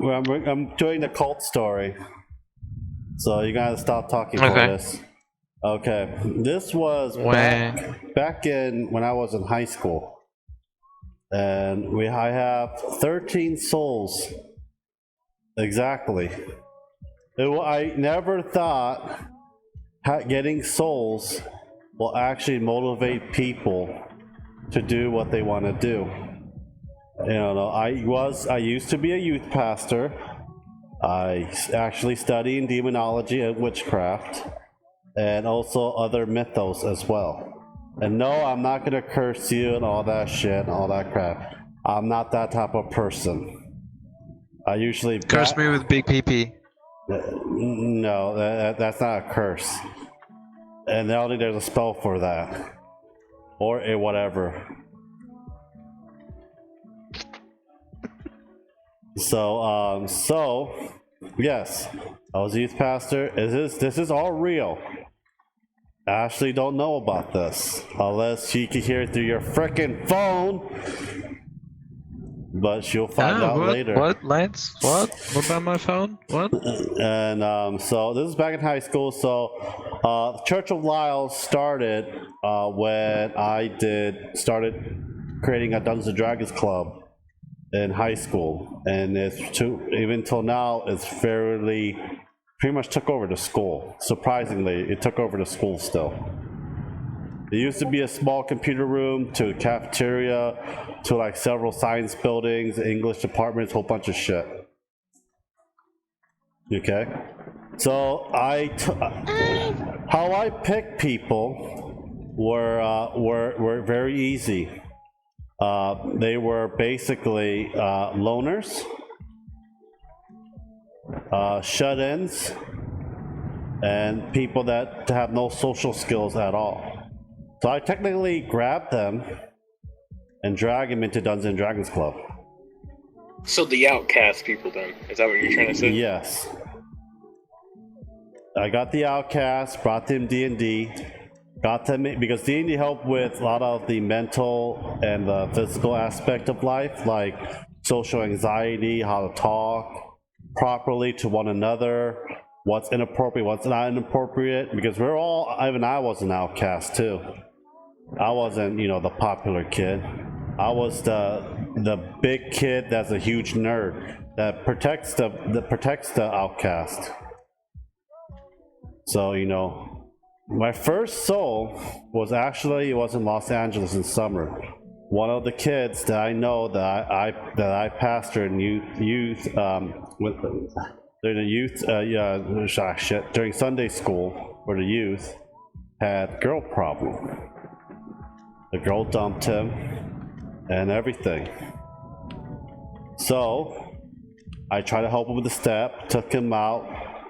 I'm doing the cult story, so you gotta stop talking for Okay. this. Okay, this was When back in when I was in high school, and I have 13 souls exactly. I never thought getting souls will actually motivate people to do what they want to do. You know, I used to be a youth pastor. I actually study in demonology and witchcraft, and also other mythos as well. And no, I'm not gonna curse you and all that shit and all that crap. I'm not that type of person. I usually curse me with big PP. No, that's not a curse. And I don't think there's a spell for that. Or a whatever. So, yes, I was a youth pastor. This is all real. Ashley don't know about this unless she can hear it through your frickin' phone. But she'll find out later. What, Lance? What about my phone? What? And so this is back in high school. So Church of Lyles started when I started creating a Dungeons and Dragons club in high school, and even till now, it's pretty much took over the school. Surprisingly, it took over the school still. It used to be a small computer room to a cafeteria to like several science buildings, English departments, whole bunch of shit. Okay, so how I pick people were very easy. They were basically loners, shut-ins, and people that have no social skills at all. So I technically grabbed them and drag them into Dungeons and Dragons Club. So the outcast people, then, is that what you're trying to say? Yes. I got the outcasts, brought them D&D, got them because D&D helped with a lot of the mental and the physical aspect of life, like social anxiety, how to talk properly to one another, what's inappropriate, what's not inappropriate, because even I was an outcast too. I wasn't, the popular kid. I was the big kid that's a huge nerd that protects the outcast. So, my first soul was in Los Angeles in summer. One of the kids that I know that I pastor in during Sunday school for the youth had girl problem. The girl dumped him and everything. So I tried to help him with the step, took him out,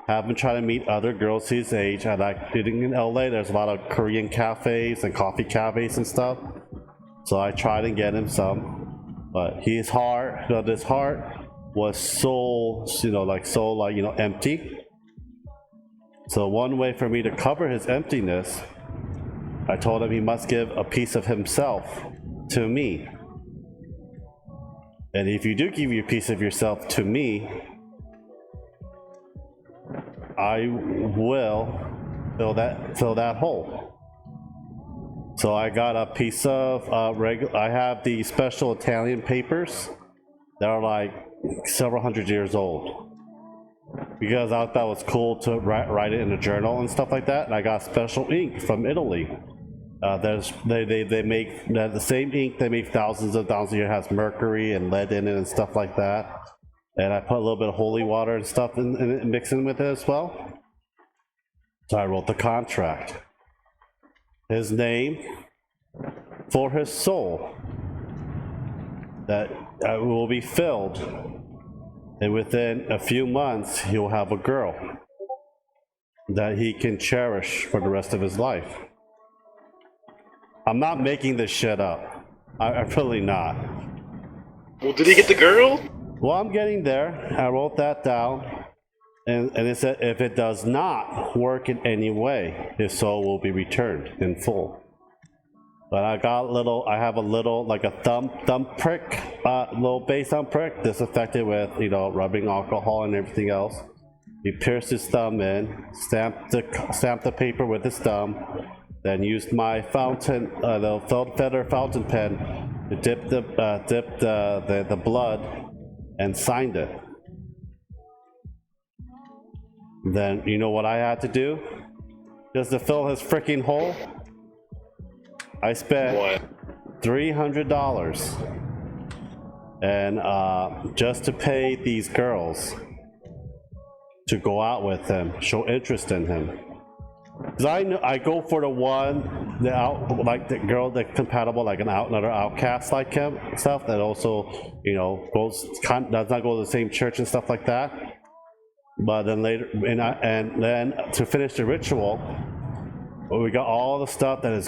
have him try to meet other girls his age. In LA, there's a lot of Korean cafes and coffee cafes and stuff. So I tried to get him some, but his heart was so empty. So one way for me to cover his emptiness, I told him he must give a piece of himself to me. And if you do give you a piece of yourself to me, I will fill that hole. So I got a piece of I have the special Italian papers that are like several hundred years old, because I thought it was cool to write it in a journal and stuff like that. And I got special ink from Italy. They make the same ink they make thousands of years, has mercury and lead in it and stuff like that. And I put a little bit of holy water and stuff in it, mixing with it as well. So I wrote the contract. His name for his soul that will be filled, and within a few months he'll have a girl that he can cherish for the rest of his life. I'm not making this shit up. I'm really not. Well, did he get the girl? Well, I'm getting there. I wrote that down. And it said if it does not work in any way, his soul will be returned in full. But I have a little, like a thumb prick, little base thumb prick, disinfected with, rubbing alcohol and everything else. He pierced his thumb in, stamped the paper with his thumb, then used my the feather fountain pen to dip the blood and signed it. Then, you know what I had to do? Just to fill his freaking hole? I spent What? $300 and just to pay these girls to go out with him, show interest in him. Cause I go for the the girl that's compatible, like another outcast like him, stuff that also, does not go to the same church and stuff like that. But then later, and then to finish the ritual, we got all the stuff that his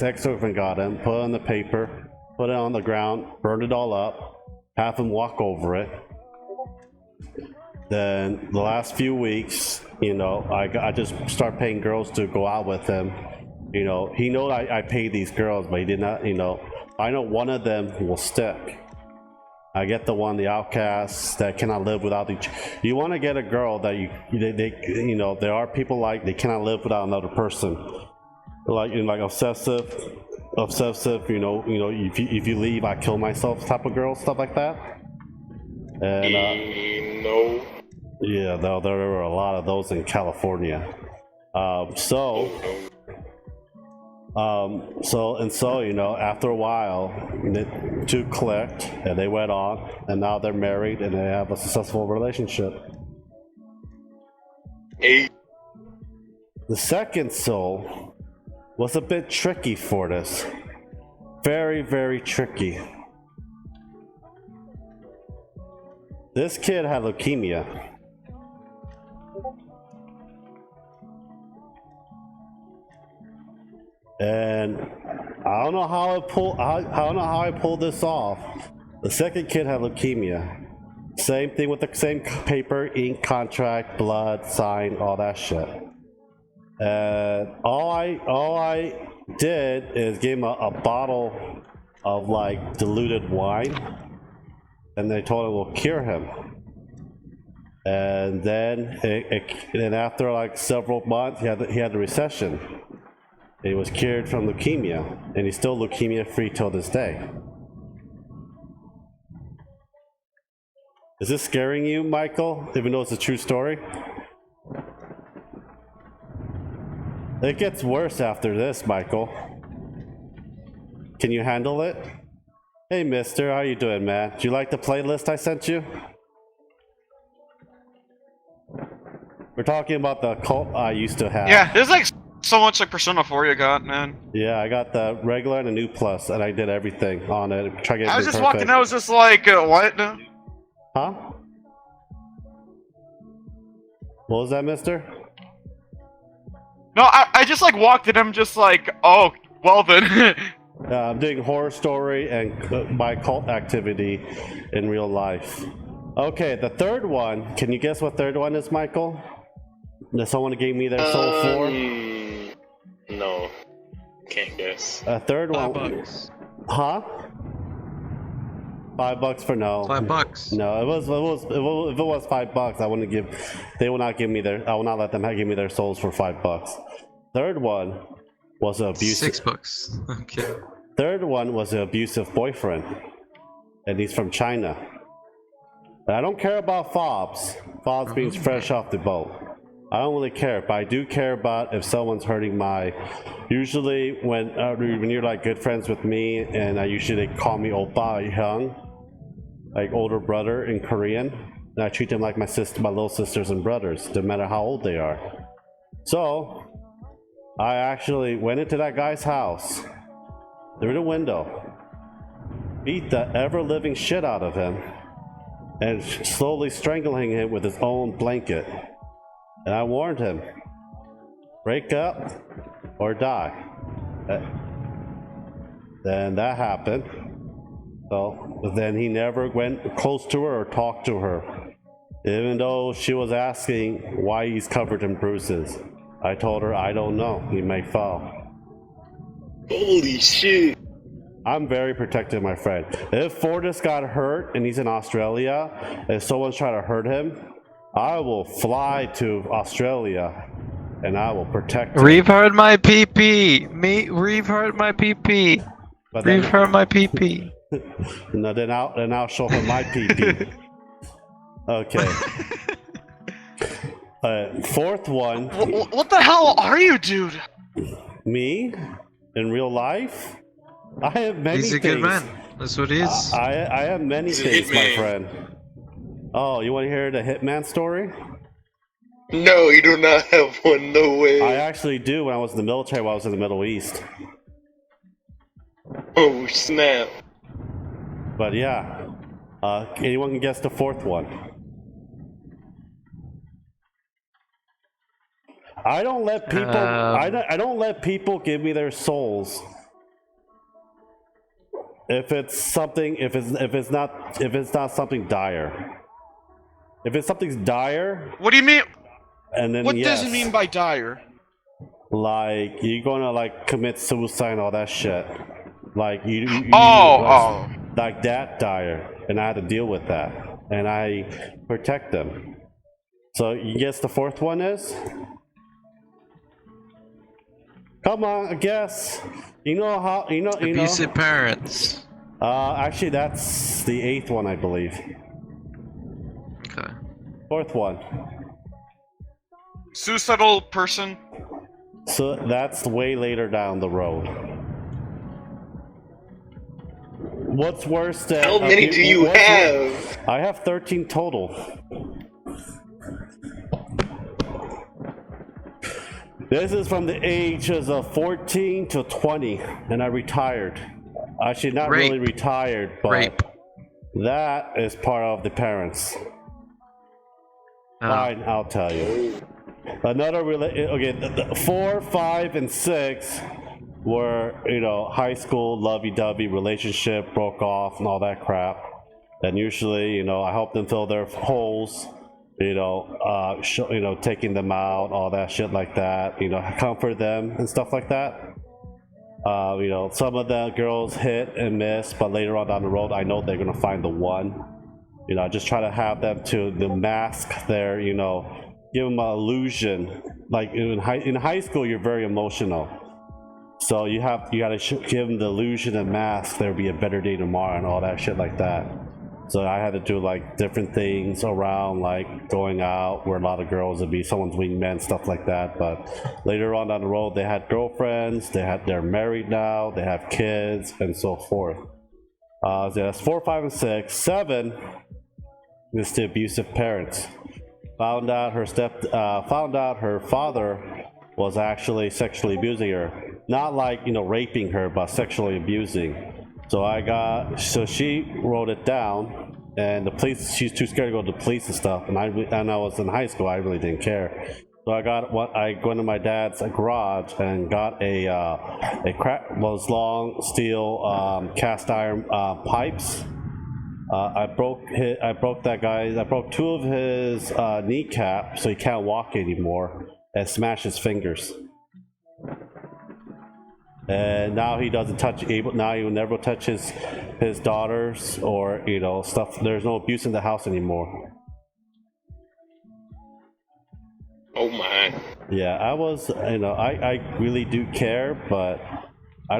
ex-girlfriend got him, put it on the paper, put it on the ground, burned it all up, have him walk over it. Then the last few weeks, I just start paying girls to go out with him. He knows I paid these girls, but he did not. I know one of them will stick. I get the one, the outcasts that cannot live without each. You want to get a girl that there are people like they cannot live without another person, like obsessive. If you leave, I kill myself type of girl, stuff like that. And No. yeah, there were a lot of those in California. So after a while, the two clicked and they went on, and now they're married and they have a successful relationship. Hey. The second soul was a bit tricky for this. Very, very tricky. This kid had leukemia. And I don't know how I pulled this off. The second kid had leukemia. Same thing with the same paper, ink, contract, blood, sign, all that shit. And all I did is give him a bottle of like diluted wine, and they told him we'll cure him. And then after like several months, he had the recession. He was cured from leukemia, and he's still leukemia free till this day. Is this scaring you, Michael, even though it's a true story? It gets worse after this, Michael. Can you handle it? Hey, mister, how you doing, man? Do you like the playlist I sent you? We're talking about the cult I used to have. Yeah, there's like so much like Persona 4 you got, man. Yeah, I got the regular and the new plus, and I did everything on it. Try to get I was it just perfect. walking, I was just like, what? Huh? What was that, mister? No, I just like walked in, I'm just like, oh, well then. I'm doing horror story and my cult activity in real life. Okay, the third one. Can you guess what third one is, Michael? That someone gave me their soul for? No. Can't guess. A third one. $5. Huh? $5 for no. $5. No, if it was $5, I wouldn't give. They will not give me their. I will not let them give me their souls for $5. Third one was an abusive. $6. Okay. Third one was an abusive boyfriend, and he's from China. And I don't care about fobs. Fobs means fresh off the boat. I don't really care, but I do care about if someone's hurting my. Usually, when you're like good friends with me, and usually they call me oppa, hyung, like older brother in Korean, and I treat them like my little sisters and brothers, no matter how old they are. So, I actually went into that guy's house through the window, beat the ever-living shit out of him, and slowly strangling him with his own blanket. And I warned him, break up or die. Then that happened. So then he never went close to her or talked to her, even though she was asking why he's covered in bruises. I told her, I don't know, he may fall. Holy shit. I'm very protective of my friend. If Fortis got hurt and he's in Australia, and someone's trying to hurt him, I will fly to Australia and I will protect him. Reeve heard my PP. Reeve heard my PP. But Reeve then, heard my PP. no, then I'll show him my PP. Okay. Fourth one. What the hell are you, dude? Me? In real life? I have many He's a things. good man. That's what he is. I have many He's a things, my hitman. friend. Oh, you want to hear the hitman story? No, you do not have one. No way. I actually do. When I was in the military, while I was in the Middle East. Oh snap. But yeah, anyone can guess the fourth one? I don't let people. I don't let people give me their souls. If it's something, if it's not something dire. If it's something dire, What do you mean? and then What yes, does it mean by dire? like you're gonna like commit suicide and all that shit. Like like that dire, and I had to deal with that, and I protect them. So you guess the fourth one is? Come on, I guess. You know how you know. Abusive parents. Actually, that's the eighth one, I believe. Okay. Fourth one. Suicidal person. So that's way later down the road. What's worse than? How many do you have? I have 13 total. This is from the ages of 14 to 20, and I retired. Actually, not Rape. really retired, but Rape. that is part of the parents. Oh. Fine, I'll tell you. Another okay, the 4, 5, and 6 were, high school lovey-dovey relationship, broke off and all that crap. And usually, I help them fill their holes, taking them out, all that shit like that, comfort them and stuff like that. Some of the girls hit and miss, but later on down the road, I know they're gonna find the one. I just try to have them to the mask their, give them an illusion. Like in high school, you're very emotional, so you gotta give them the illusion and mask there'll be a better day tomorrow and all that shit like that. So I had to do like different things around, like going out where a lot of girls would be someone's wingman, stuff like that. But later on down the road, they had girlfriends, they're married now, they have kids, and so forth. So that's 4, 5, and 6. 7 is the abusive parents. Found out her father was actually sexually abusing her, not like raping her, but sexually abusing. So she wrote it down, and the police. She's too scared to go to the police and stuff. And I was in high school. I really didn't care. So I went to my dad's garage and got those long steel cast iron pipes. I broke 2 of his kneecaps, so he can't walk anymore, and smashed his fingers. And now he doesn't now he will never touch his daughters or stuff. There's no abuse in the house anymore. Oh my. Yeah, I really do care, but I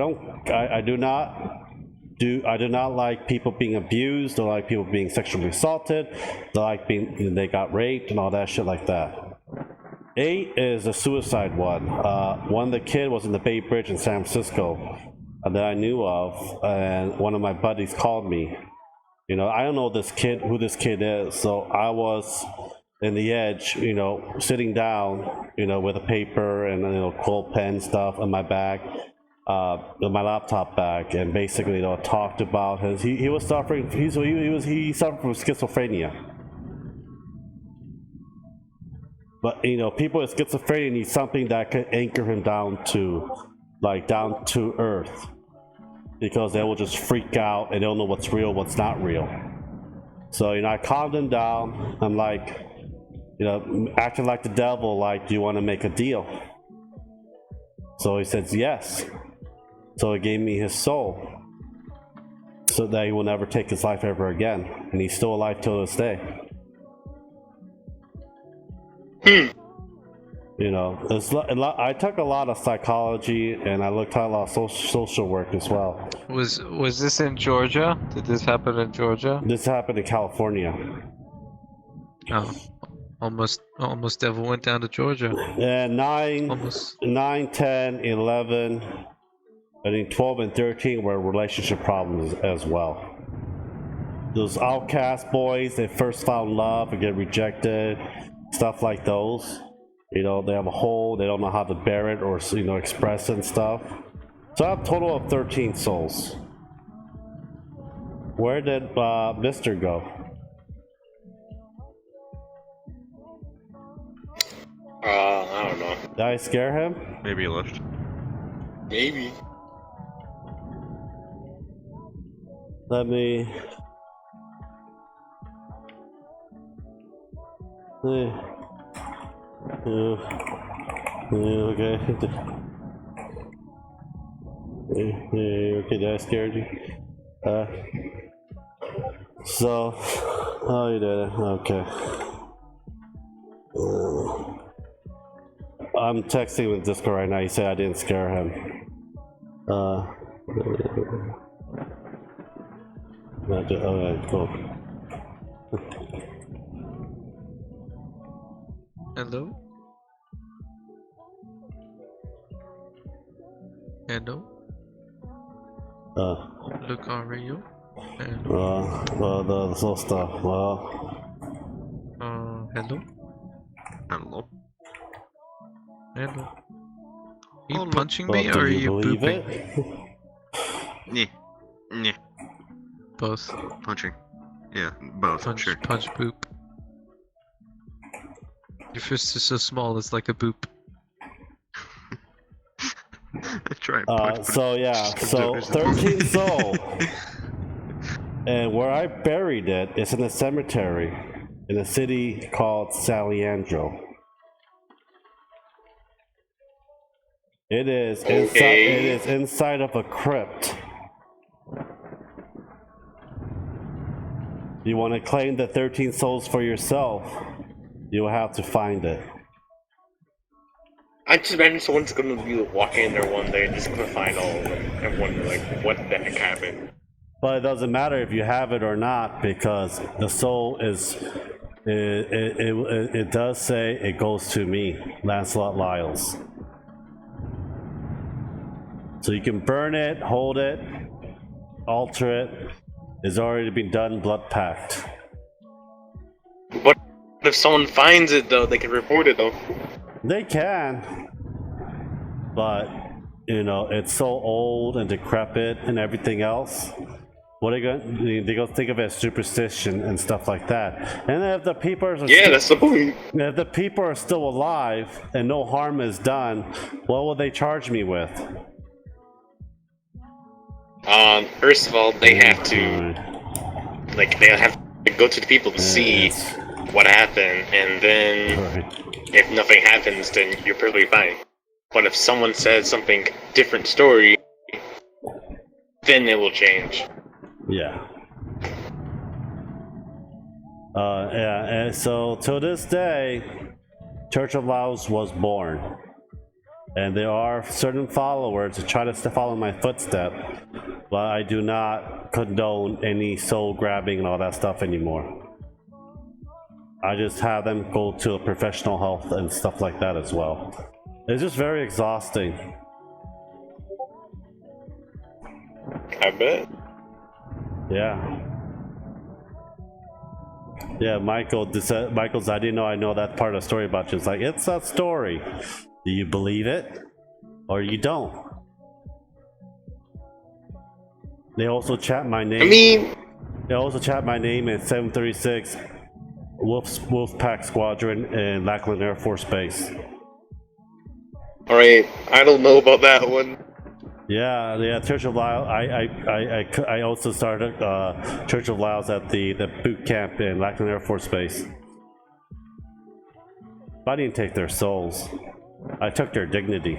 do not like people being abused, or like people being sexually assaulted, they got raped and all that shit like that. 8 is a suicide one. One, the kid was in the Bay Bridge in San Francisco that I knew of, and one of my buddies called me. I don't know who this kid is, so I was in the edge, sitting down, with a paper and quill pen stuff in my bag, in my laptop bag, and basically talked about he was suffering. He suffered from schizophrenia. But people with schizophrenia need something that could anchor him down to earth, because they will just freak out and they don't know what's real, what's not real. So I calmed him down. I'm like, acting like the devil, like, do you want to make a deal? So he says yes. So it gave me his soul, so that he will never take his life ever again, and he's still alive till this day. You know, I took a lot of psychology, and I looked at a lot of social work as well. Was this in Georgia? Did this happen in Georgia? This happened in California. Oh, almost ever went down to Georgia. And 9, Almost. 9, 10, 11, I think 12 and 13 were relationship problems as well. Those outcast boys, they first found love and get rejected, stuff like those. You know, they have a hole, they don't know how to bear it or, you know, express it and stuff. So I have a total of 13 souls. Where did Mister go? I don't know. Did I scare him? Maybe he left. Maybe. Let me... okay. Okay, did I scared you? So... Oh, you did it. Okay. I'm texting with Discord right now. He said I didn't scare him. Okay, cool. Hello? Hello? Lucario? The soul stuff. Well, hello? Hello. Hello? Are you Oh, look. punching well, me or do are you you believe booping? it? Yeah. Both. Punching. Yeah, both. Punch, Sure. punch, boop. Your fist is so small, it's like a boop. Try and punch, but So yeah, so there's- 13 soul. And where I buried it is in a cemetery in a city called Saliandro. It is inside. Okay. It is inside of a crypt. You want to claim the 13 souls for yourself, you will have to find it. I just imagine someone's gonna be walking in there one day and just gonna find all of them and wonder like, what the heck happened? But it doesn't matter if you have it or not, because the soul is. It does say it goes to me, Lancelot Lyles. So you can burn it, hold it, alter it. It's already been done, blood pact. What if someone finds it though? They can report it though. They can, but you know it's so old and decrepit and everything else. What are they gonna think of it as superstition and stuff like that? And if the people are Yeah, that's the point. if the people are still alive and no harm is done, what will they charge me with? First of all, they have to they have to go to the people to see what happened, and then if nothing happens, then you're perfectly fine. But if someone says something different story, then it will change. Yeah. Yeah, and so to this day, Church of Laos was born. And there are certain followers who try to follow my footstep, but I do not condone any soul grabbing and all that stuff anymore. I just have them go to a professional health and stuff like that as well. It's just very exhausting. I bet. Yeah. Yeah, Michael's, I didn't know I know that part of the story about you. It's like, it's a story. Do you believe it? Or you don't? They also chat my name. I mean, They also chat my name at 736 Wolfpack Squadron in Lackland Air Force Base. alright, I don't know about that one. Yeah, Church of Laos. I also started Church of Laos at the boot camp in Lackland Air Force Base. But I didn't take their souls. I took their dignity.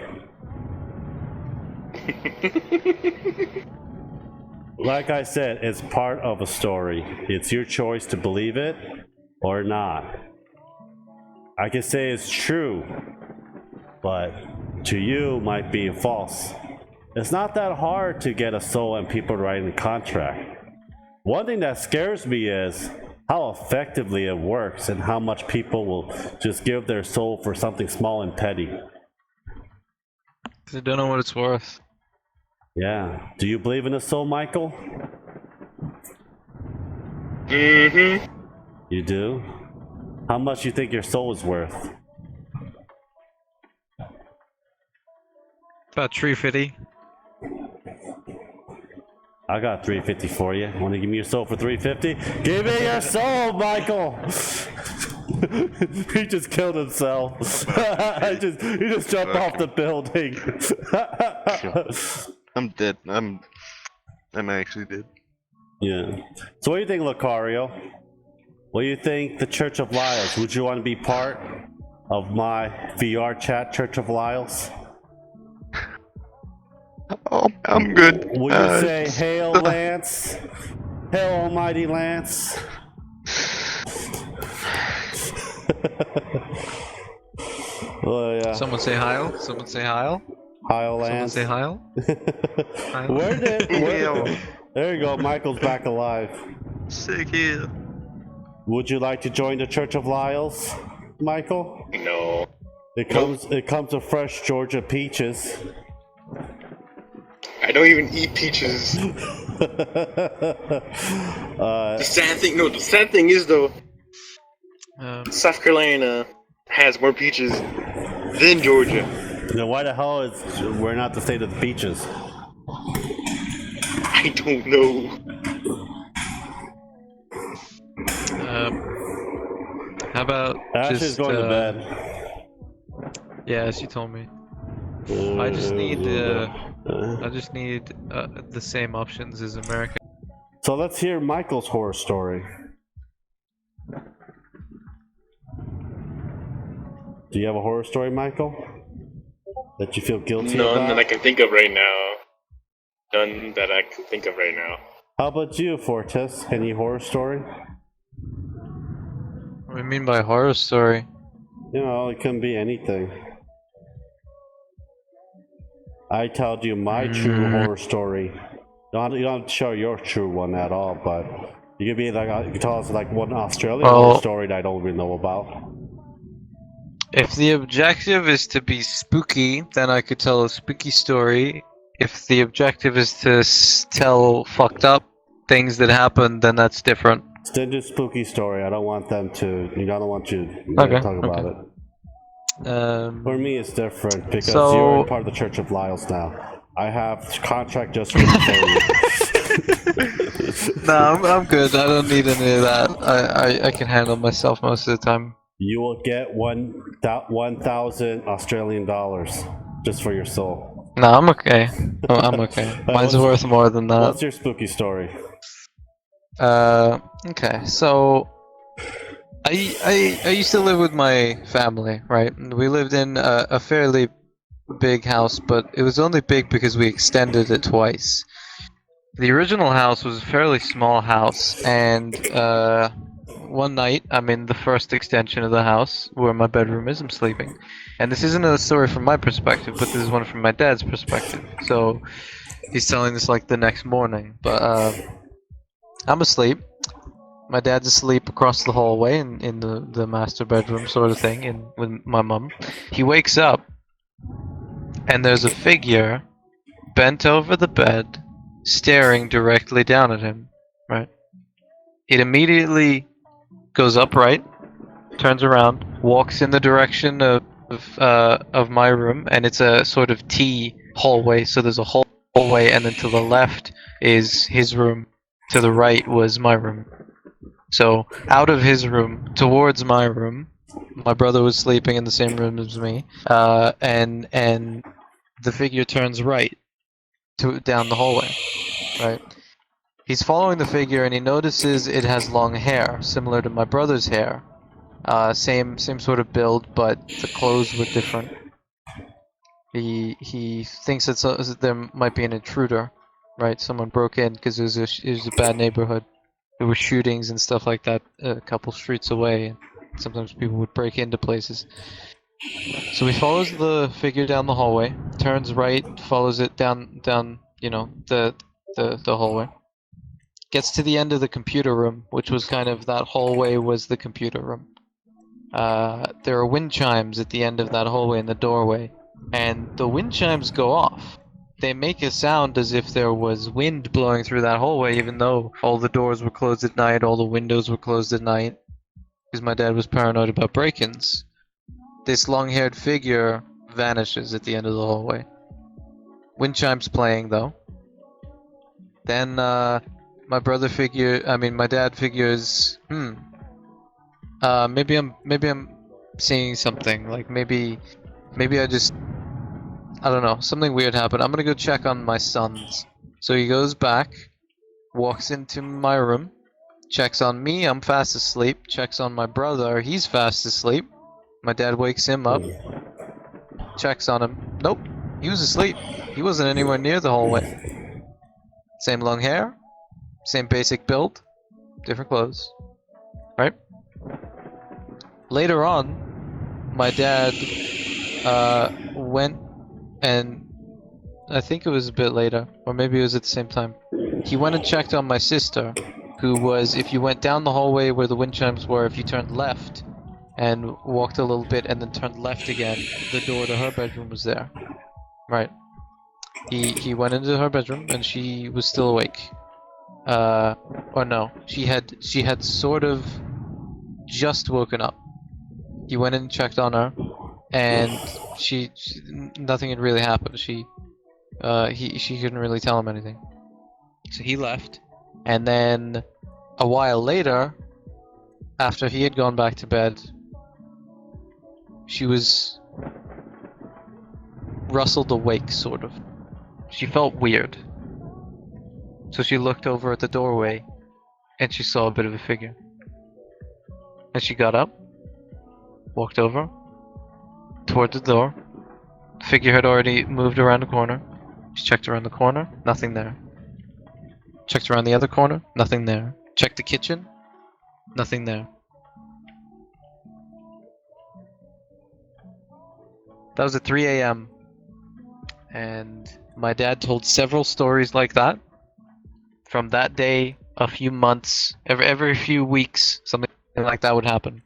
Like I said, it's part of a story. It's your choice to believe it or not. I can say it's true, but to you might be false. It's not that hard to get a soul and people writing a contract. One thing that scares me is how effectively it works and how much people will just give their soul for something small and petty. They don't know what it's worth. Yeah. Do you believe in a soul, Michael? Mm-hmm. You do? How much do you think your soul is worth? About 350. I got 350 for you. Want to give me your soul for 350? Give me your soul, Michael! He just killed himself. He just jumped off the building. I'm dead. I'm actually dead. Yeah. So what do you think, Lucario? What do you think the Church of Lyles? Would you want to be part of my VR chat, Church of Lyles? Oh, I'm good. Will you say, Hail Lance? Hail Almighty Lance? Oh yeah. Someone say Heil. Someone say Heil. Heil Someone Lance. say Heil. Heil. There you go, Michael's back alive. Sick here. Would you like to join the Church of Lyles, Michael? No. It comes with fresh Georgia peaches. I don't even eat peaches. The sad thing is though, South Carolina has more peaches than Georgia. Then why the hell is we're not the state of the peaches? I don't know. How about Ashley's just going to bed. Yeah, as you told me. I just need the same options as America. So let's hear Michael's horror story. Do you have a horror story, Michael? That you feel guilty about? None that I can think of right now. None that I can think of right now. How about you, Fortis? Any horror story? What do you mean by horror story? You know, it can be anything. I told you my true horror story. You don't have to show your true one at all, but you can be like, you can tell us like one Australian horror story that I don't really know about. If the objective is to be spooky, then I could tell a spooky story. If the objective is to tell fucked up things that happen, then that's different. Still do spooky story. I don't want them to. I don't want you to talk about it. For me, it's different because you're part of the Church of Lyles now. I have contract just for the No, I'm good. I don't need any of that. I can handle myself most of the time. You will get 1,000 Australian dollars just for your soul. No, I'm okay. I'm okay. Mine's worth more than that. What's your spooky story? Okay, so I used to live with my family, right? We lived in a fairly big house, but it was only big because we extended it twice. The original house was a fairly small house, and one night I'm in the first extension of the house where my bedroom is. I'm sleeping, and this isn't a story from my perspective, but this is one from my dad's perspective. So he's telling this like the next morning, but I'm asleep. My dad's asleep across the hallway in the master bedroom sort of thing with my mum. He wakes up and there's a figure bent over the bed staring directly down at him, right? It immediately goes upright, turns around, walks in the direction of my room, and it's a sort of T hallway, so there's a hallway, and then to the left is his room. To the right was my room. So out of his room towards my room, my brother was sleeping in the same room as me, and the figure turns right down the hallway. Right. He's following the figure and he notices it has long hair, similar to my brother's hair. Same sort of build, but the clothes were different. He thinks that there might be an intruder, right? Someone broke in because it was a bad neighborhood. There were shootings and stuff like that a couple streets away. Sometimes people would break into places. So he follows the figure down the hallway, turns right, follows it down the hallway. Gets to the end of the computer room, which was kind of that hallway was the computer room. There are wind chimes at the end of that hallway in the doorway, and the wind chimes go off. They make a sound as if there was wind blowing through that hallway, even though all the doors were closed at night, all the windows were closed at night, because my dad was paranoid about break-ins. This long-haired figure vanishes at the end of the hallway. Wind chimes playing though. Then my dad figures, maybe I'm seeing something. Like maybe I don't know, something weird happened. I'm gonna go check on my sons. So he goes back, walks into my room, checks on me, I'm fast asleep, checks on my brother, he's fast asleep. My dad wakes him up, checks on him. Nope, he was asleep. He wasn't anywhere near the hallway. Same long hair, same basic build, different clothes. Right? Later on, my dad went and I think it was a bit later, or maybe it was at the same time. He went and checked on my sister, who was, if you went down the hallway where the wind chimes were, if you turned left and walked a little bit and then turned left again, the door to her bedroom was there. Right. He went into her bedroom and she was still awake. Or no, she had sort of just woken up. He went in and checked on her, and nothing had really happened. She couldn't really tell him anything. So he left, and then a while later, after he had gone back to bed, she was rustled awake, sort of. She felt weird. So she looked over at the doorway, and she saw a bit of a figure. And she got up, walked over, toward the door. The figure had already moved around the corner. She checked around the corner, nothing there. Checked around the other corner, nothing there. Checked the kitchen, nothing there. That was at 3 a.m. And my dad told several stories like that. From that day, a few months, every few weeks, something like that would happen.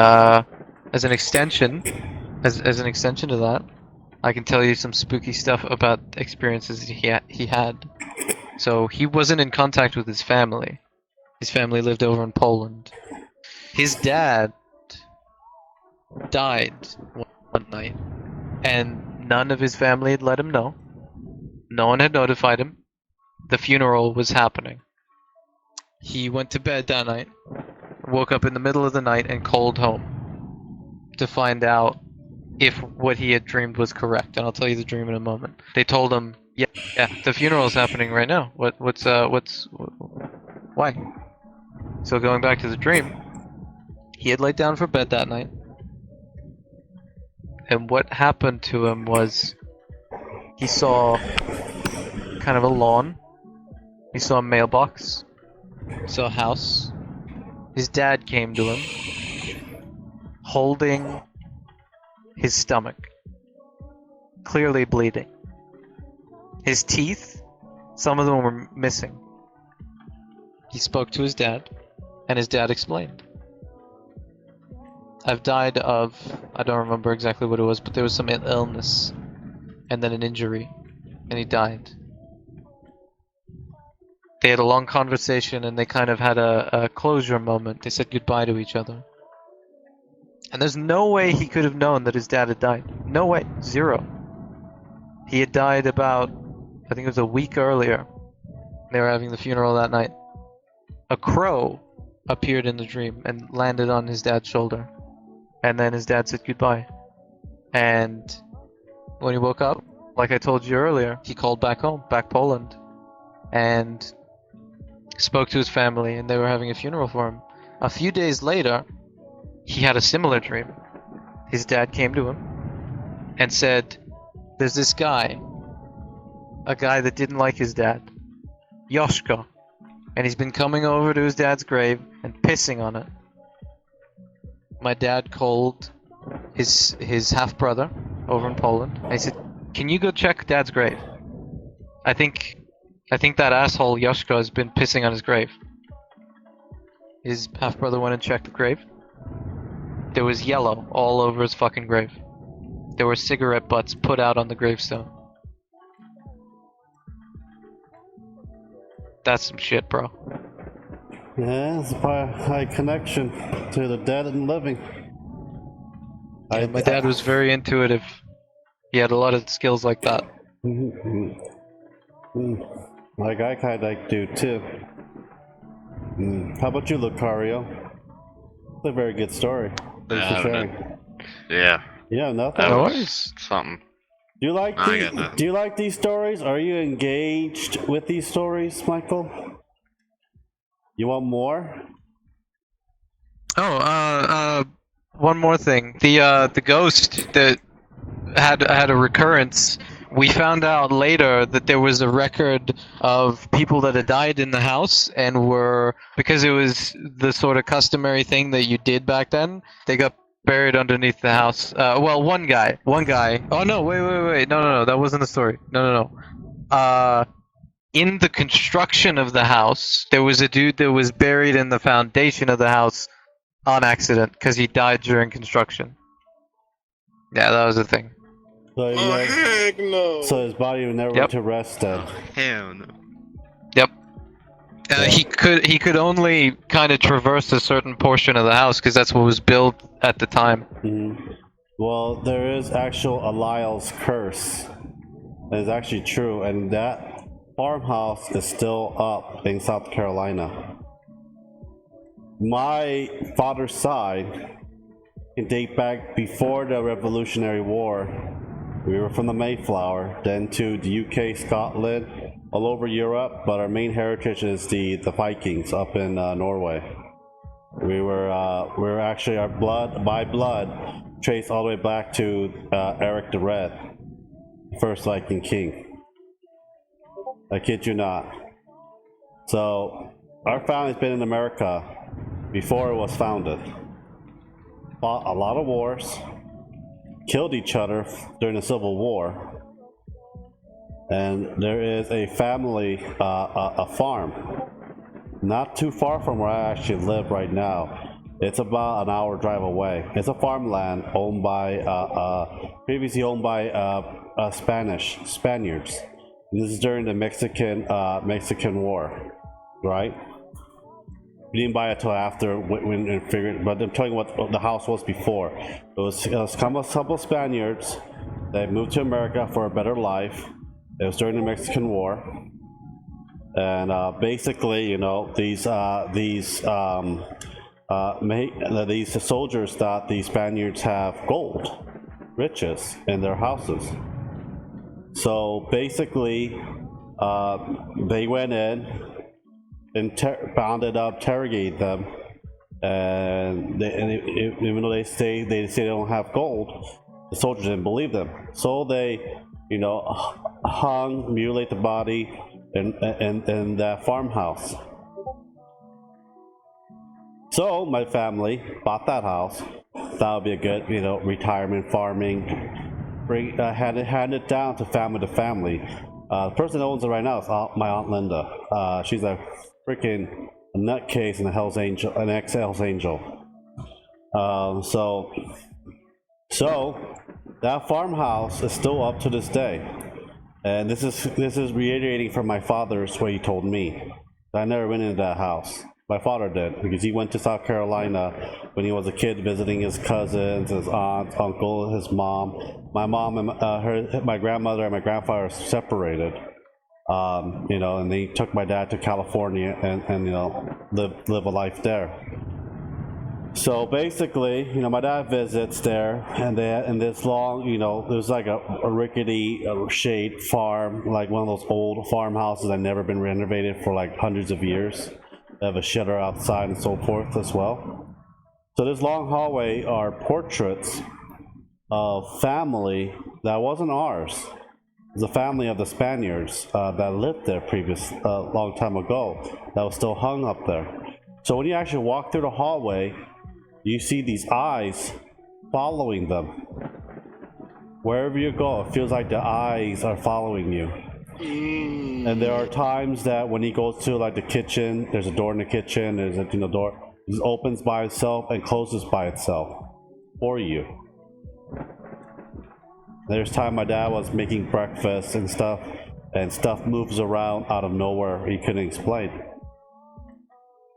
As an extension to that, I can tell you some spooky stuff about experiences he had. So he wasn't in contact with his family. His family lived over in Poland. His dad died one night, and none of his family had let him know. No one had notified him. The funeral was happening. He went to bed that night, woke up in the middle of the night, and called home to find out if what he had dreamed was correct. And I'll tell you the dream in a moment. They told him, yeah, the funeral is happening right now. Why? So going back to the dream, he had laid down for bed that night, and what happened to him was he saw kind of a lawn, he saw a mailbox, he saw a house. His dad came to him, holding his stomach, clearly bleeding. His teeth, some of them were missing. He spoke to his dad, and his dad explained. I've died of, I don't remember exactly what it was, but there was some illness, and then an injury, and he died. They had a long conversation, and they kind of had a closure moment. They said goodbye to each other. And there's no way he could have known that his dad had died. No way. Zero. He had died about, I think it was a week earlier. They were having the funeral that night. A crow appeared in the dream and landed on his dad's shoulder. And then his dad said goodbye. And when he woke up, like I told you earlier, he called back home, back Poland. And spoke to his family, and they were having a funeral for him. A few days later, he had a similar dream. His dad came to him, and said, "There's this guy, a guy that didn't like his dad, Yoshko, and he's been coming over to his dad's grave and pissing on it." My dad called his half brother over in Poland. And he said, "Can you go check Dad's grave? I think that asshole Yoshko has been pissing on his grave." His half brother went and checked the grave. There was yellow all over his fucking grave. There were cigarette butts put out on the gravestone. That's some shit, bro. Yeah, it's probably a high connection to the dead and living. Yeah, my dad was very intuitive. He had a lot of skills like that. Like I kind of do too. How about you, Lucario? It's a very good story. Thanks for sharing. Yeah. Yeah, nothing. That No was worries. something. Do you like I got nothing. do you like these stories? Are you engaged with these stories, Michael? You want more? Oh, one more thing. The ghost that had a recurrence. We found out later that there was a record of people that had died in the house and were, because it was the sort of customary thing that you did back then, they got buried underneath the house. Well, one guy. Oh no, wait. No, that wasn't the story. No. In the construction of the house, there was a dude that was buried in the foundation of the house on accident because he died during construction. Yeah, that was the thing. So, Oh heck no! so his body never went to rest then. Hell no. Yep. He could only kind of traverse a certain portion of the house because that's what was built at the time. Well, there is actual a Lyle's curse. It's actually true, and that farmhouse is still up in South Carolina. My father's side can date back before the Revolutionary War. We were from the Mayflower, then to the UK, Scotland, all over Europe, but our main heritage is the Vikings up in Norway. We were actually, our blood traced all the way back to Eric the Red, first Viking king. I kid you not. So our family's been in America before it was founded. Fought a lot of wars, killed each other during the Civil War, and there is a family, a farm, not too far from where I actually live right now. It's about an hour drive away. It's a farmland owned by, previously owned by Spaniards. This is during the Mexican War, right? We didn't buy it till after when it figured, but I'm telling you what the house was before. It was a couple of Spaniards. They moved to America for a better life. It was during the Mexican War, and basically, you know, these soldiers thought the Spaniards have gold, riches in their houses. So basically, they went in and bounded up, interrogated them, and even though they say they don't have gold, the soldiers didn't believe them. So they, you know, mutilate the body in that farmhouse. So my family bought that house. That would be a good, you know, retirement farming. Hand it down to family. The person that owns it right now is my Aunt Linda. She's a freaking nutcase and an ex-Hell's Angel. So that farmhouse is still up to this day, and this is reiterating from my father's what he told me. I never went into that house. My father did, because he went to South Carolina when he was a kid, visiting his cousins, his aunt, uncle, his mom. My mom and my grandmother and my grandfather are separated. You know, and they took my dad to California and you know, live a life there. So basically, you know, my dad visits there, and this long, you know, there's like a rickety shade farm, like one of those old farmhouses that never been renovated for like hundreds of years. They have a shutter outside and so forth as well. So this long hallway are portraits of family that wasn't ours. It was a family of the Spaniards that lived there long time ago that was still hung up there. So when you actually walk through the hallway, you see these eyes following them. Wherever you go, it feels like the eyes are following you. And there are times that when he goes to like the kitchen, there's a door in the kitchen, there's a door, it opens by itself and closes by itself for you. There's time my dad was making breakfast and stuff moves around out of nowhere he couldn't explain.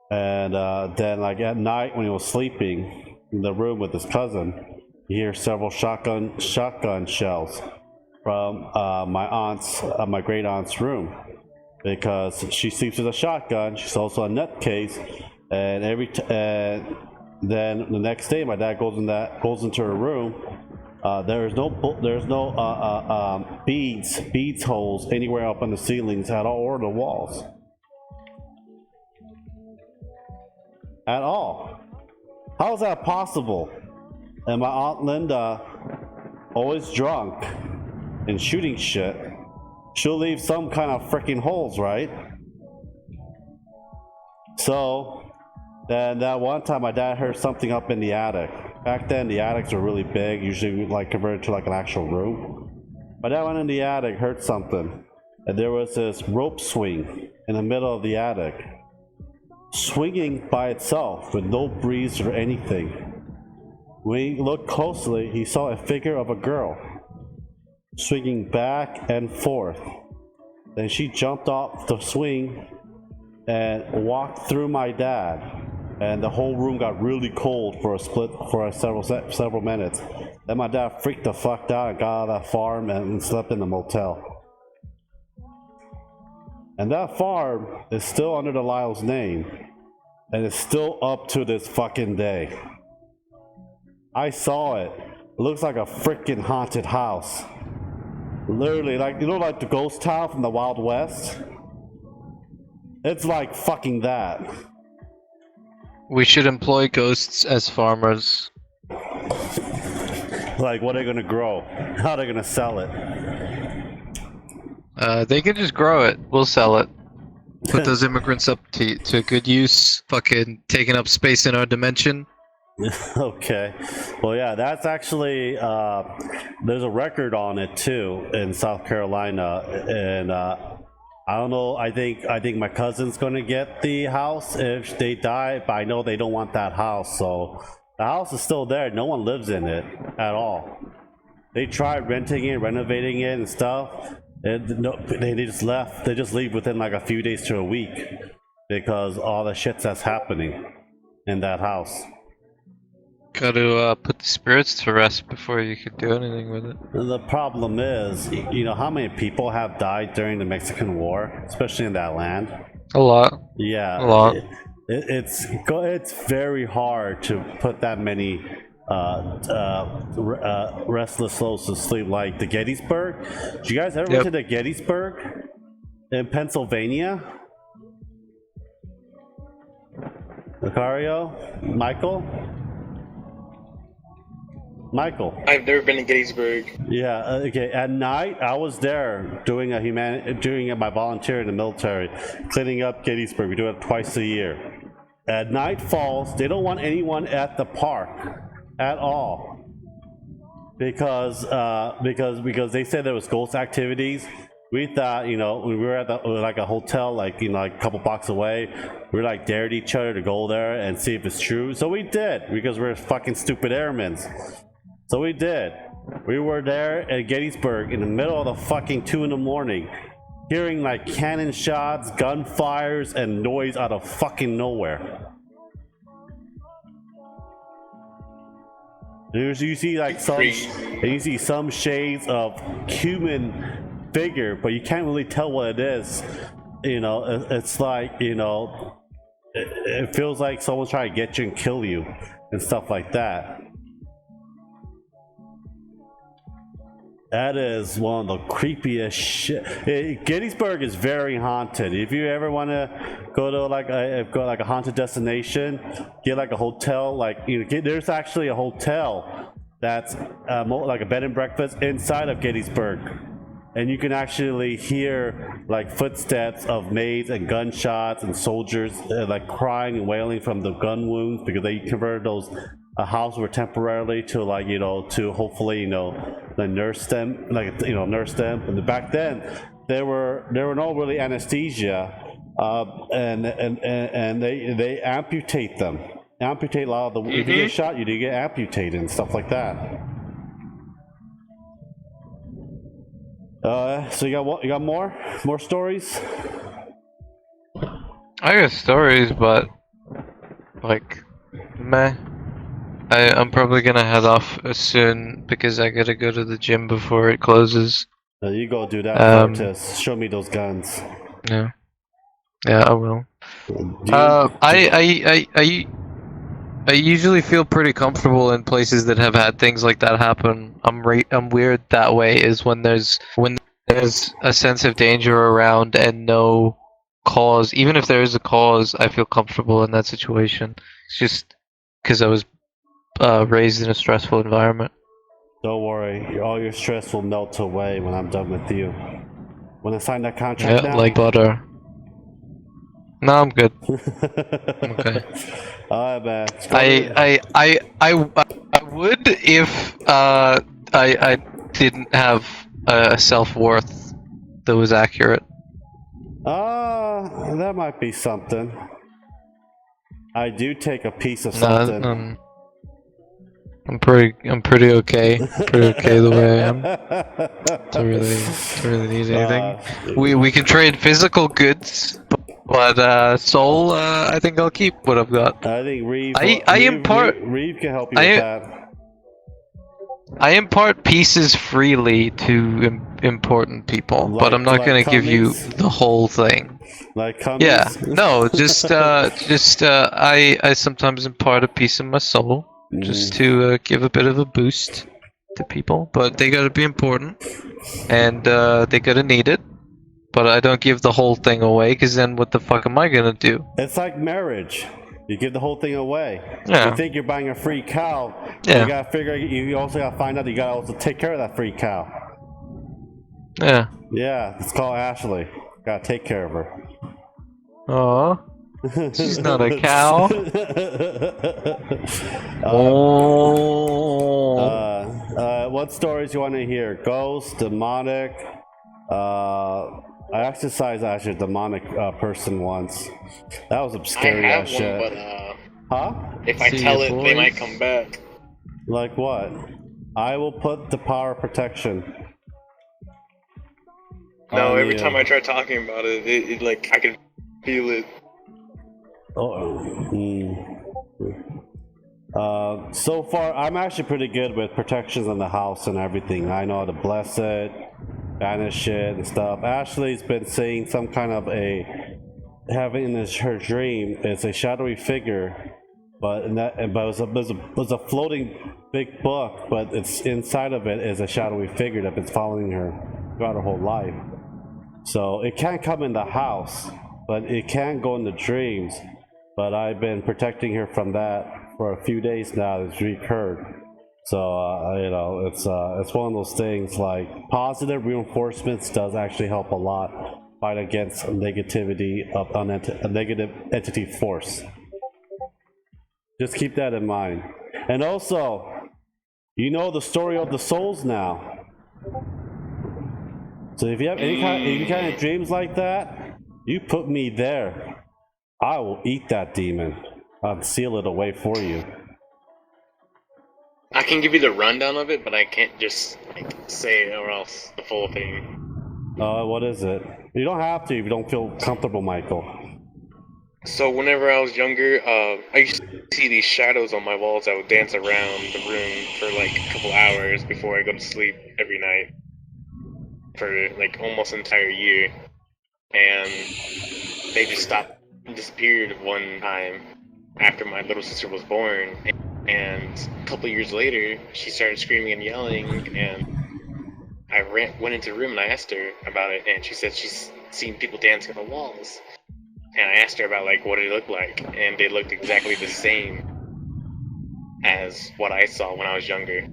And then like at night when he was sleeping in the room with his cousin, you hear several shotgun shells from my great aunt's room, because she sleeps with a shotgun. She's also a nutcase, and then the next day my dad goes into her room. There's no beads holes anywhere up on the ceilings at all or the walls at all. How is that possible? And my Aunt Linda, always drunk and shooting shit, she'll leave some kind of freaking holes, right? So then that one time my dad heard something up in the attic. Back then the attics were really big, usually like converted to like an actual room. My dad went in the attic, heard something, and there was this rope swing in the middle of the attic, swinging by itself with no breeze or anything. When he looked closely, he saw a figure of a girl swinging back and forth. Then she jumped off the swing and walked through my dad, and the whole room got really cold for several minutes. Then my dad freaked the fuck out and got out of that farm and slept in the motel. And that farm is still under the Lyle's name, and it's still up to this fucking day. I saw it. It looks like a freaking haunted house. Literally, like, you know, like the ghost town from the Wild West? It's like fucking that. We should employ ghosts as farmers. Like, what are they gonna grow? How are they gonna sell it? They can just grow it. We'll sell it. Put those immigrants up to good use. Fucking taking up space in our dimension. Okay. Well, yeah, that's actually there's a record on it too in South Carolina, and I don't know. I think my cousin's gonna get the house if they die, but I know they don't want that house. So the house is still there. No one lives in it at all. They tried renting it, renovating it, and stuff. And no, they just left. They just leave within like a few days to a week because all the shit that's happening in that house. Got to put the spirits to rest before you can do anything with it. The problem is, you know, how many people have died during the Mexican War, especially in that land? A lot. Yeah, a lot. It's very hard to put that many restless souls to sleep. Like the Gettysburg. Did you guys ever went to the Gettysburg in Pennsylvania? Lucario? Michael? I've never been to Gettysburg. Yeah, okay. At night, I was there doing my volunteer in the military, cleaning up Gettysburg. We do it twice a year. At night falls, they don't want anyone at the park at all because they said there was ghost activities. We thought, you know, we were at like a hotel, like, you know, like a couple blocks away. We like dared each other to go there and see if it's true. So we did, because we're fucking stupid airmen. So we did. We were there at Gettysburg in the middle of the fucking 2 a.m, hearing like cannon shots, gunfires, and noise out of fucking nowhere. You see like some shades of human figure, but you can't really tell what it is. You know, it's like, you know, it feels like someone's trying to get you and kill you and stuff like that. That is one of the creepiest shit. Gettysburg is very haunted. If you ever want to go to like a haunted destination, get like a hotel. Like, you know, there's actually a hotel that's like a bed and breakfast inside of Gettysburg. And you can actually hear like footsteps of maids and gunshots and soldiers like crying and wailing from the gun wounds because they converted those houses were temporarily to like to hopefully the nurse them nurse them. And back then there were no really anesthesia, and they amputate them. Amputate a lot of the. If you get shot, you do get amputated and stuff like that. So you got more stories? I got stories, but like, meh. I'm probably gonna head off soon because I gotta go to the gym before it closes. You go do that, Curtis. Show me those guns. Yeah, I will. I usually feel pretty comfortable in places that have had things like that happen. I'm weird that way is when there's a sense of danger around and no cause. Even if there is a cause, I feel comfortable in that situation. It's just because I was raised in a stressful environment. Don't worry, all your stress will melt away when I'm done with you. When I sign that contract now? Like butter. No, I'm good. I'm okay. Alright, man. I would if I didn't have a self-worth that was accurate. That might be something. I do take a piece of something. I'm pretty okay. Pretty okay the way I am. Don't really need anything. We can trade physical goods, but soul, I think I'll keep what I've got. I think Reeve can help you with that. I impart pieces freely to important people, but I'm not gonna give you the whole thing. Like cummies? Yeah, no, just I sometimes impart a piece of my soul just to give a bit of a boost to people, but they gotta be important and they gotta need it. But I don't give the whole thing away, because then what the fuck am I gonna do? It's like marriage. You give the whole thing away. Yeah. You think you're buying a free cow. Yeah. You gotta figure. You also gotta find out. You gotta also take care of that free cow. Yeah. Yeah. It's called Ashley. Gotta take care of her. Aw. She's not a cow. What stories you want to hear? Ghost, demonic. I exercised actually a demonic person once. That was scary I have as shit. one, but Huh? if I tell it, they might come back. Like what? I will put the power of protection. No, every time I try talking about it, it like I can feel it. So far, I'm actually pretty good with protections in the house and everything. I know how to bless it, banish it, and stuff. Ashley's been seeing some kind of having in her dream is a shadowy figure, but it was a floating big book, but it's inside of it is a shadowy figure that's been following her throughout her whole life. So it can't come in the house, but it can go in the dreams. But I've been protecting her from that for a few days now. It's recurred. So it's one of those things. Like positive reinforcements does actually help a lot fight against negativity of a negative entity force. Just keep that in mind. And also, you know the story of the souls now. So if you have any kind of dreams like that, you put me there. I will eat that demon. I'll seal it away for you. I can give you the rundown of it, but I can't just say it or else the full thing. What is it? You don't have to if you don't feel comfortable, Michael. So whenever I was younger, I used to see these shadows on my walls that would dance around the room for like a couple hours before I go to sleep every night for like almost an entire year, and they just disappeared one time after my little sister was born, and a couple years later she started screaming and yelling, and I went into the room and I asked her about it, and she said she's seen people dancing on the walls. And I asked her about like what it looked like, and they looked exactly the same as what I saw when I was younger.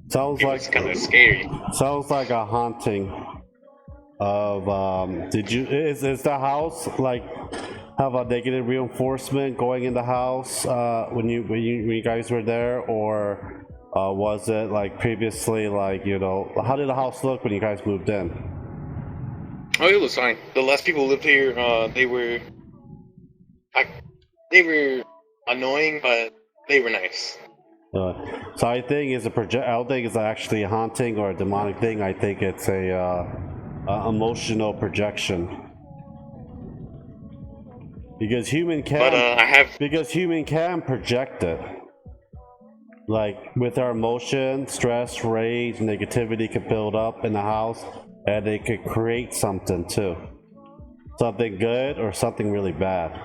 Sounds It like was kind of scary. sounds like a haunting of did you is the house like have a negative reinforcement going in the house when you guys were there, or was it like previously, like, you know, how did the house look when you guys moved in? Oh, it was fine. The last people who lived here, they were annoying, but they were nice. So I think it's I don't think it's actually a haunting or a demonic thing. I think it's a emotional projection. Because human can project it. Like with our emotion, stress, rage, negativity could build up in the house, and they could create something too. Something good or something really bad.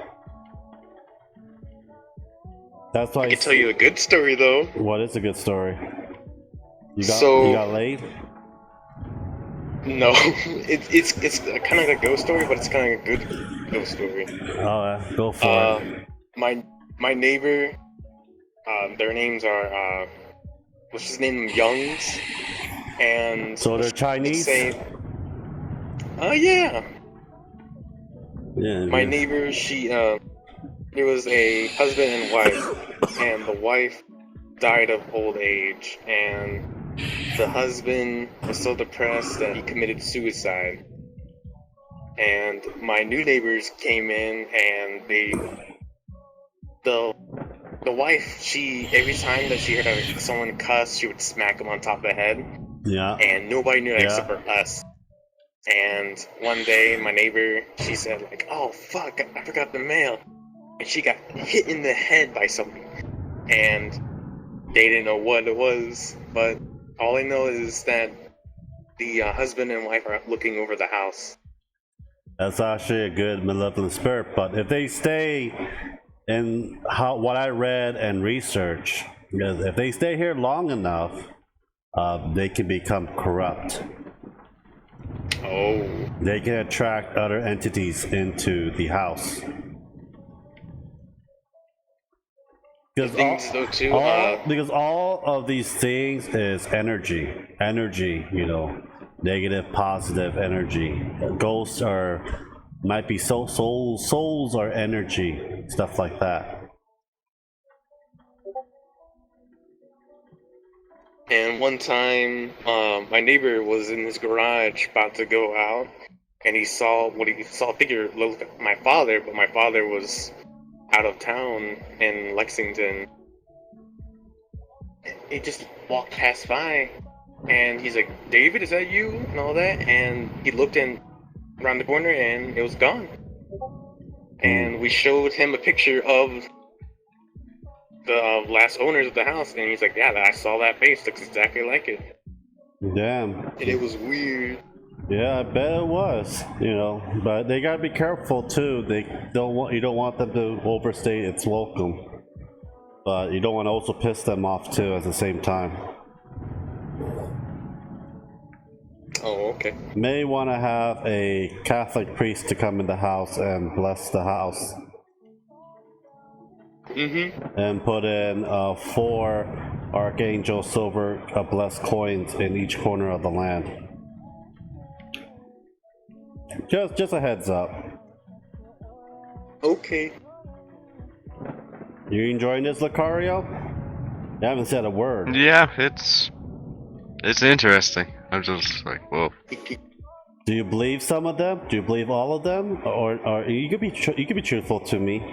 That's why I can tell you a good story though. What is a good story? You So- got laid? No, it's kind of like a ghost story, but it's kind of a good ghost story. Oh, go for it. My neighbor, their names are let's just name them Youngs, and So they're Chinese? Yeah. Yeah. My neighbor, there was a husband and wife, and the wife died of old age, and the husband was so depressed that he committed suicide. And my new neighbors came in, and the wife, every time that she heard someone cuss, she would smack him on top of the head, Yeah. and nobody knew that Yeah. except for us. And one day, my neighbor, she said like, "Oh fuck, I forgot the mail," and she got hit in the head by something, and they didn't know what it was, but all I know is that the husband and wife are looking over the house. That's actually a good malevolent spirit, but if they stay in what I read and research, is if they stay here long enough, they can become corrupt. Oh, They can attract other entities into the house. Because things though too. because all of these things is energy, you know, negative, positive energy. Ghosts might be souls are energy, stuff like that. And one time, my neighbor was in his garage about to go out, and he saw a figure look like my father, but my father was out of town in Lexington. He just walked past by, and he's like, "David, is that you?" and all that. And he looked around the corner, and it was gone. And we showed him a picture of the last owners of the house, and he's like, "Yeah, I saw that face. Looks exactly like it." Damn. And it was weird. Yeah, I bet it was. You know, but they gotta be careful too. You don't want them to overstay its welcome, but you don't want to also piss them off too at the same time. Oh, okay. May want to have a Catholic priest to come in the house and bless the house. And put in 4 Archangel silver blessed coins in each corner of the land. Just a heads up. Okay. You enjoying this, Lucario? You haven't said a word. Yeah, it's interesting. I'm just like, whoa. Do you believe some of them? Do you believe all of them? Or you could be truthful to me.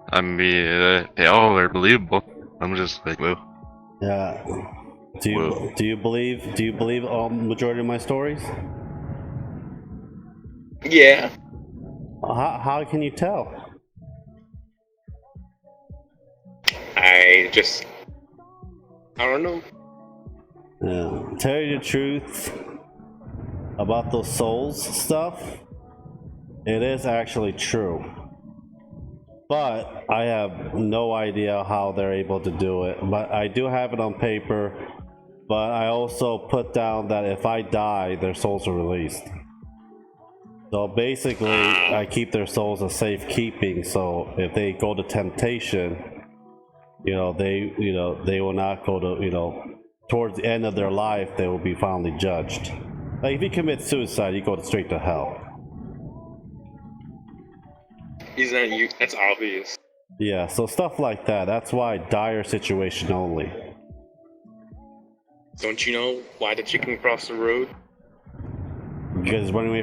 I mean, they all are believable. I'm just like, whoa. Yeah. Do you believe majority of my stories? Yeah. How can you tell? I don't know. Yeah. Tell you the truth about those souls stuff, it is actually true. But I have no idea how they're able to do it. But I do have it on paper. But I also put down that if I die, their souls are released. So basically, I keep their souls as safekeeping. So if they go to temptation, they will not go to, towards the end of their life, they will be finally judged. Like if you commit suicide, you go straight to hell. Isn't you? That's obvious. Yeah, so stuff like that. That's why dire situation only. Don't you know why the chicken crossed the road? Because running away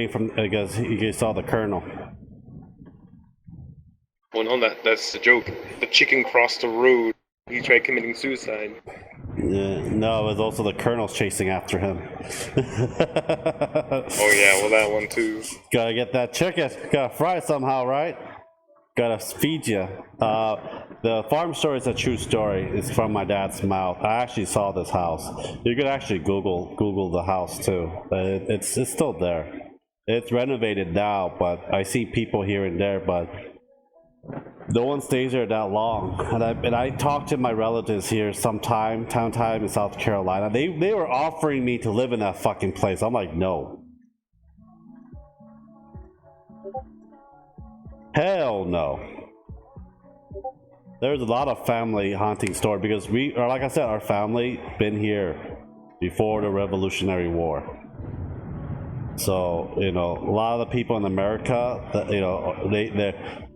from because he saw the colonel. Well, no, that's the joke. The chicken crossed the road. He tried committing suicide. No, it was also the colonel's chasing after him. Oh yeah, well that one too. Gotta get that chicken. Gotta fry it somehow, right? Gotta feed you. The farm story is a true story. It's from my dad's mouth. I actually saw this house. You could actually Google the house too. It's still there. It's renovated now, but I see people here and there, but no one stays there that long. And I talked to my relatives here sometime in South Carolina. They were offering me to live in that fucking place. I'm like, no. Hell no. There's a lot of family haunting story because like I said, our family been here before the Revolutionary War. So a lot of the people in America,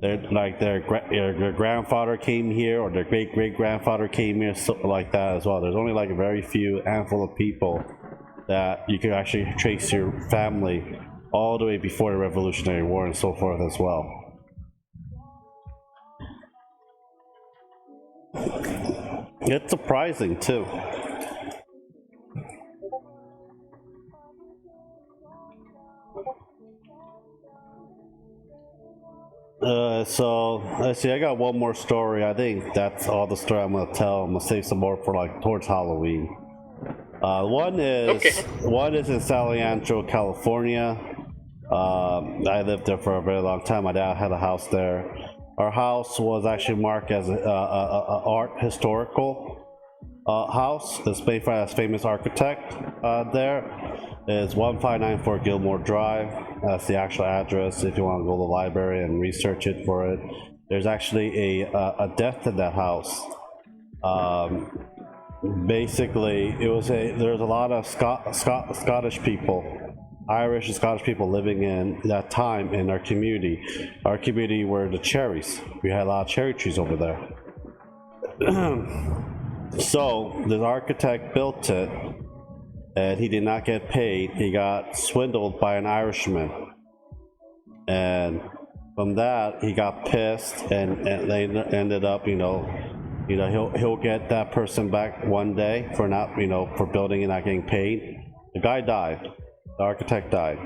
they're like their grandfather came here or their great grandfather came here, so like that as well. There's only like a very few handful of people that you can actually trace your family all the way before the Revolutionary War and so forth as well. It's surprising too. So let's see. I got one more story. I think that's all the story I'm gonna tell. I'm gonna save some more for like towards Halloween. One is in San Leandro, California. I lived there for a very long time. My dad had a house there. Our house was actually marked as a art historical house. It's made by a famous architect there. It's 1594 Gilmore Drive. That's the actual address if you want to go to the library and research it for it. There's actually a death in that house. Basically, there's a lot of Scottish people, Irish and Scottish people living in that time in our community. Our community were the cherries. We had a lot of cherry trees over there. So the architect built it, and he did not get paid. He got swindled by an Irishman, and from that he got pissed, and they ended up, he'll get that person back one day for not, for building and not getting paid. The guy died. The architect died.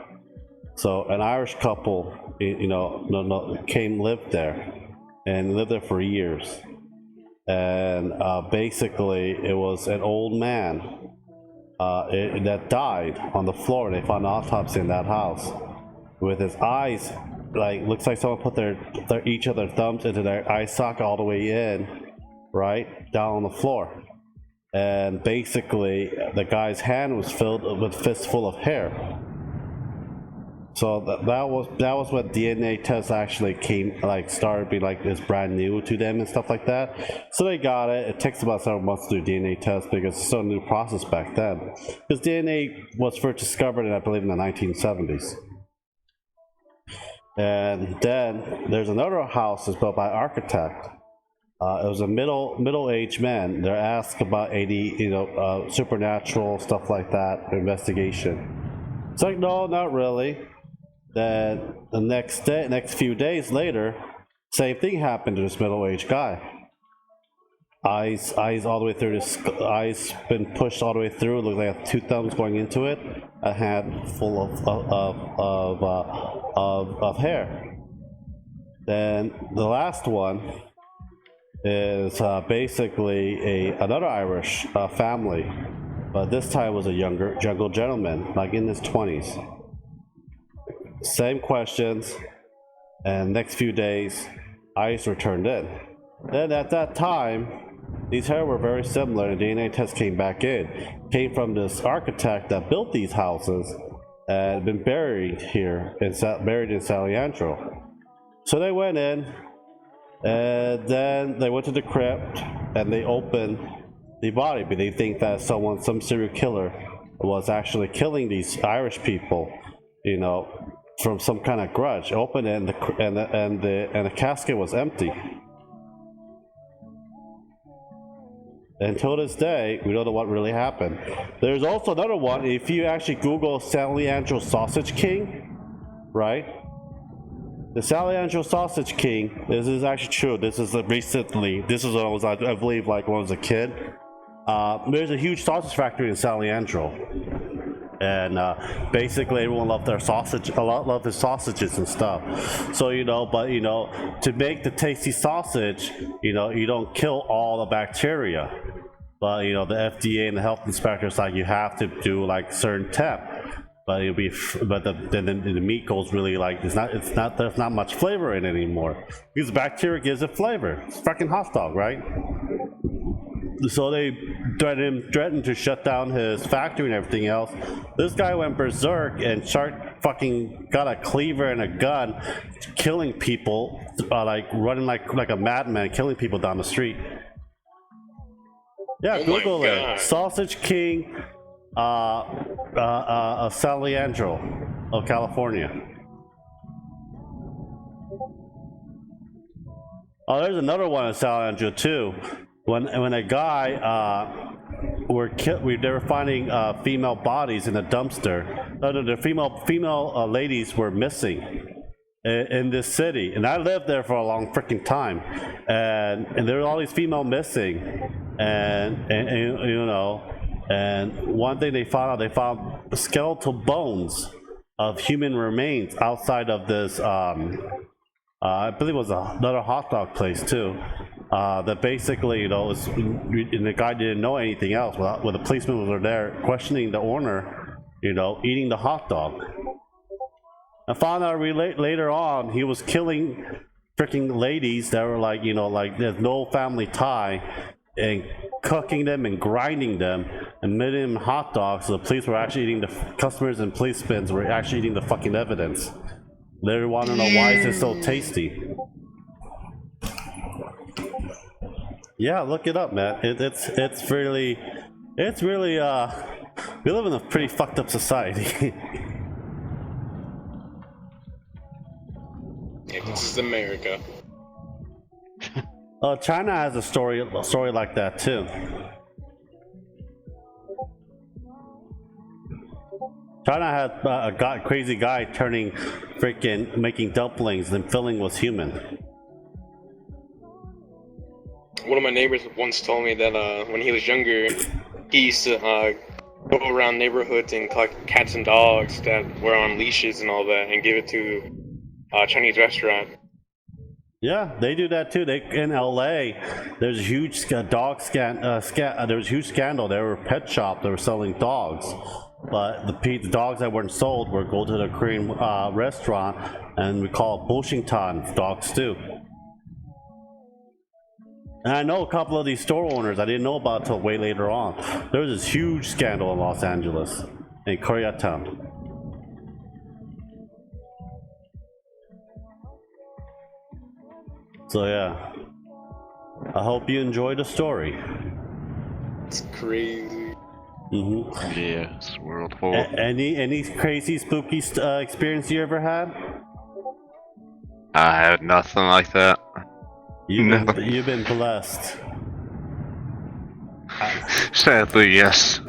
So an Irish couple, lived there, and lived there for years. And basically, it was an old man that died on the floor. They found an autopsy in that house with his eyes, looks like someone put each of their thumbs into their eye socket all the way in, right down on the floor. And basically, the guy's hand was filled with fistful of hair. So that was what DNA tests actually started being it's brand new to them and stuff like that. So they got it. It takes about several months to do DNA tests because it's still a new process back then. Because DNA was first discovered, I believe, in the 1970s. And then there's another house that's built by an architect. It was a middle-aged man. They're asked about 80, supernatural stuff like that, investigation. It's like, no, not really. Then the next few days later, same thing happened to this middle-aged guy. Eyes all the way through his eyes been pushed all the way through. It looks like 2 thumbs going into it. A hand full of hair. Then the last one is basically another Irish family, but this time was a younger gentleman, in his 20s. Same questions, and next few days, eyes were turned in. Then at that time, these hair were very similar, and DNA test came back in. Came from this architect that built these houses and been buried in San Leandro. So they went in. And then they went to the crypt and they opened the body, but they think that some serial killer was actually killing these Irish people, you know, from some kind of grudge. Open it, and the casket was empty. Until this day, we don't know what really happened. There's also another one. If you actually Google Sally Angel Sausage King, right? The Sally Angel Sausage King. This is actually true. This is recently. This is when I was, I believe, like when I was a kid. There's a huge sausage factory in Sally Angel, and basically everyone loved their sausage. A lot loved his sausages and stuff. So but to make the tasty sausage, you don't kill all the bacteria. But the FDA and the health inspectors like you have to do like certain temp. But then the meat goes really like there's not much flavor in it anymore because bacteria gives it flavor. It's fucking hot dog, right? So they threatened to shut down his factory and everything else. This guy went berserk and got a cleaver and a gun, killing people, like running like a madman, killing people down the street. Yeah, Google it. Sausage King, Sally Angel of California. Oh, there's another one in Sally Angel too. When a guy they were finding female bodies in a dumpster. The female ladies were missing in this city, and I lived there for a long freaking time, and there were all these female missing, and one thing they found skeletal bones of human remains outside of this. I believe it was another hot dog place too. That basically, was, and the guy didn't know anything else. When the policemen were there questioning the owner, eating the hot dog. I found out later on he was killing freaking ladies that were like, there's no family tie, and cooking them and grinding them and making them hot dogs. So the police were actually eating, the customers and policemen were actually eating the fucking evidence. They want to know why is it so tasty. Yeah, look it up, man. It's really we live in a pretty fucked up society. Yeah, this is America. China has a story like that too. China had a crazy guy making dumplings, and filling was human. One of my neighbors once told me that when he was younger, he used to go around neighborhoods and collect cats and dogs that were on leashes and all that, and give it to a Chinese restaurant. Yeah, they do that too. In LA, there's a huge there was a huge scandal. There were pet shops that were selling dogs, but the dogs that weren't sold were go to the Korean restaurant, and we call it Boshingtan dogs too. And I know a couple of these store owners I didn't know about until way later on. There was this huge scandal in Los Angeles, in Koreatown. So yeah, I hope you enjoyed the story. It's crazy. Mm-hmm. Yes, world full. Any crazy spooky experience you ever had? I had nothing like that. You've been blessed. Sadly, yes.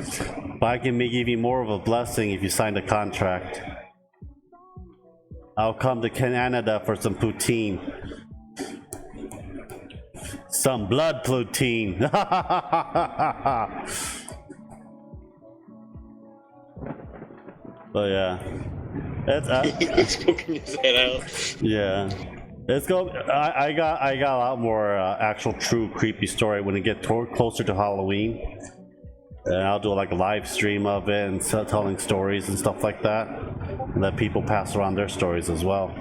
But I can give you more of a blessing if you sign a contract. I'll come to Canada for some poutine. Some blood poutine. But yeah, He's poking his head out. Yeah, it's go. I got a lot more actual true creepy story when it get closer to Halloween, and I'll do like a live stream of it and telling stories and stuff like that, and let people pass around their stories as well.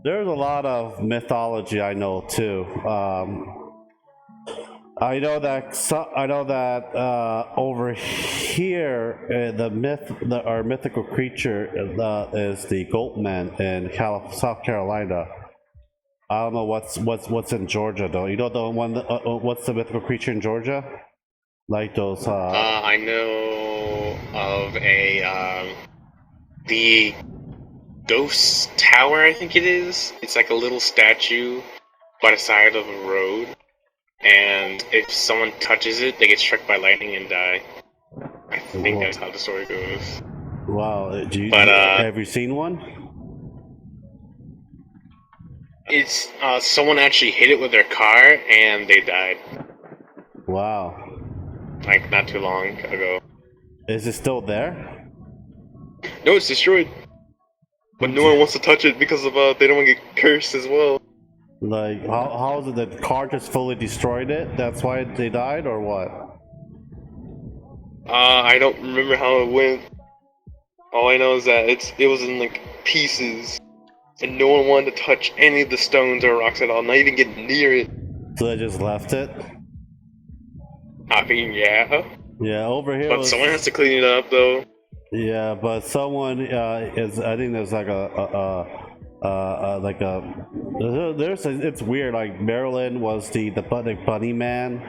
There's a lot of mythology I know too. I know that over here, our mythical creature is the goatman in South Carolina, I don't know what's in Georgia though. You know the one. What's the mythical creature in Georgia? Like those. I know of the Ghost Tower, I think it is. It's like a little statue by the side of a road, and if someone touches it, they get struck by lightning and die. I think that's how the story goes. Wow. Have you seen one? It's someone actually hit it with their car and they died. Wow. Like not too long ago. Is it still there? No, it's destroyed. But no one wants to touch it because of they don't want to get cursed as well. Like how is it that the car just fully destroyed it? That's why they died, or what? I don't remember how it went. All I know is that it was in like pieces, and no one wanted to touch any of the stones or rocks at all, not even get near it. So they just left it? I mean, yeah. Yeah, over here. But someone has to clean it up, though. Yeah, but someone is. I think there's like it's weird. Like Maryland was the bunny man.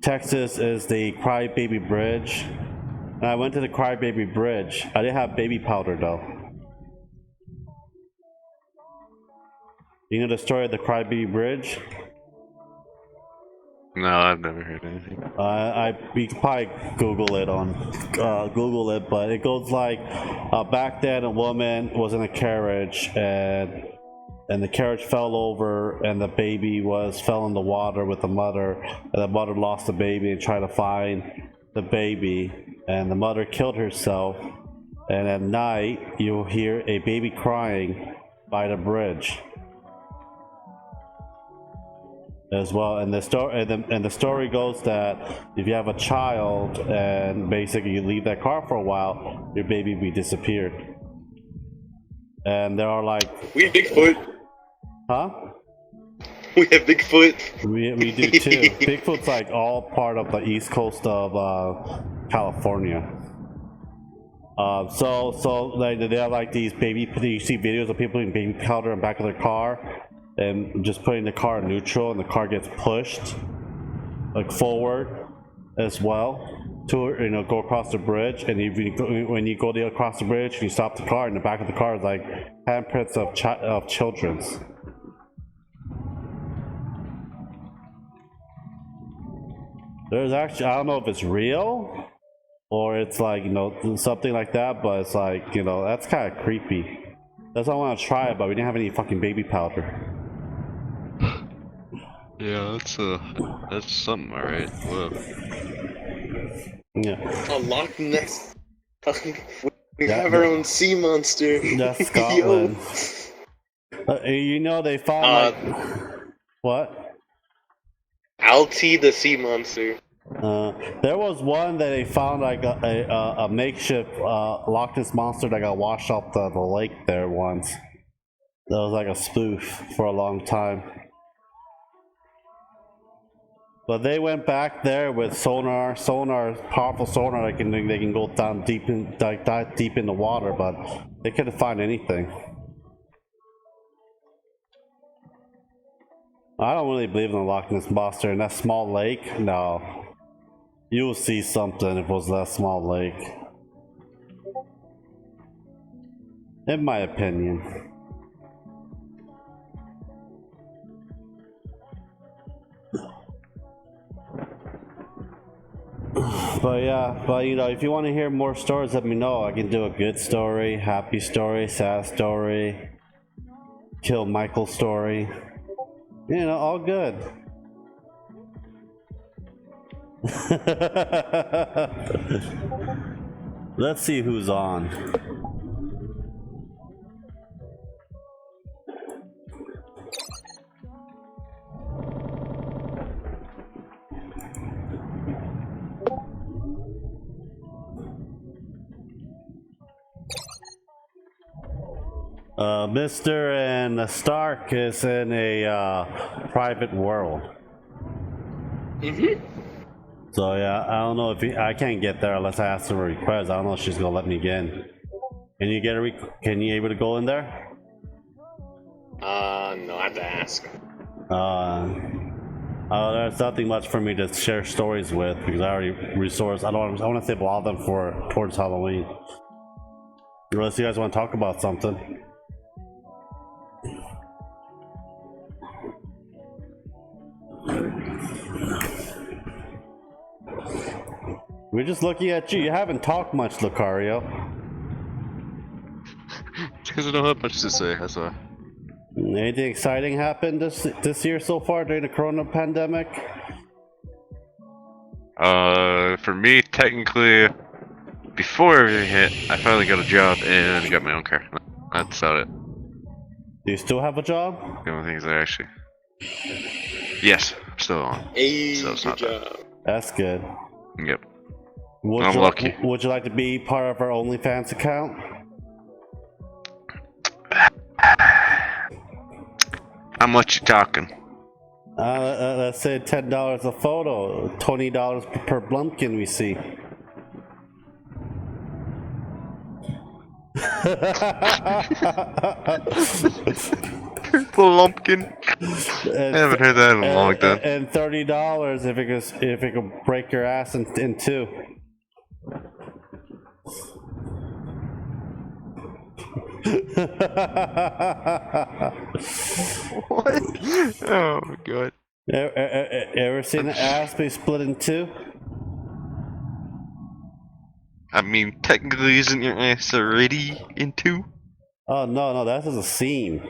Texas is the Crybaby Bridge. And I went to the Crybaby Bridge. I didn't have baby powder though. You know the story of the Crybaby Bridge? No, I've never heard anything. You can probably Google it on Google it, but it goes like back then a woman was in a carriage and the carriage fell over and the baby fell in the water with the mother, and the mother lost the baby and tried to find the baby, and the mother killed herself, and at night you'll hear a baby crying by the bridge as well. And the story goes that if you have a child and basically you leave that car for a while, your baby will be disappeared. And there are like we have Bigfoot. Huh? We have Bigfoot. We do too. Bigfoot's like all part of the east coast of California. So like they have like these you see videos of people putting baby powder in the back of their car and just putting the car in neutral, and the car gets pushed like forward as well to go across the bridge. And when you go across the bridge and you stop the car, in the back of the car is like handprints of children's. There's actually, I don't know if it's real or it's like, something like that, but it's like, that's kind of creepy. That's why I want to try it, but we didn't have any fucking baby powder. Yeah, that's something, alright. Whoa. Yeah. A Loch Ness. We have our own sea monster. That's Scotland. They found what? Alti the sea monster. There was one that they found like a makeshift Loch Ness monster that got washed off the lake there once. That was like a spoof for a long time. But they went back there with sonar, powerful sonar. They can go down deep in the water, but they couldn't find anything. I don't really believe in the Loch Ness monster in that small lake. No, you will see something if it was that small lake. In my opinion. But if you want to hear more stories, let me know. I can do a good story, happy story, sad story, kill Michael story. All good. Let's see who's on. Mr. and Stark is in a private world. So yeah, I don't know if I can't get there unless I ask her a request. I don't know if she's gonna let me get in. Can you able to go in there? No, I have to ask. There's nothing much for me to share stories with because I already resourced. I want to save a lot of them for towards Halloween. Unless you guys want to talk about something. We're just looking at you. You haven't talked much, Lucario. Because I don't have much to say, that's why. Anything exciting happened this year so far during the corona pandemic? For me, technically, before everything hit, I finally got a job and I got my own car. That's about it. Do you still have a job? The only things I actually. Yes, I'm still on. Hey, So it's good not job. That's good. Yep. Would I'm you, lucky. Would you like to be part of our OnlyFans account? How much you talking? Let's say $10 a photo, $20 per blumpkin we see. Lumpkin. I haven't heard that in a long time. And $30 if it could break your ass in two. What? Oh my god. Ever seen an ass be split in two? I mean, technically, isn't your ass already in two? Oh no, that's just a seam.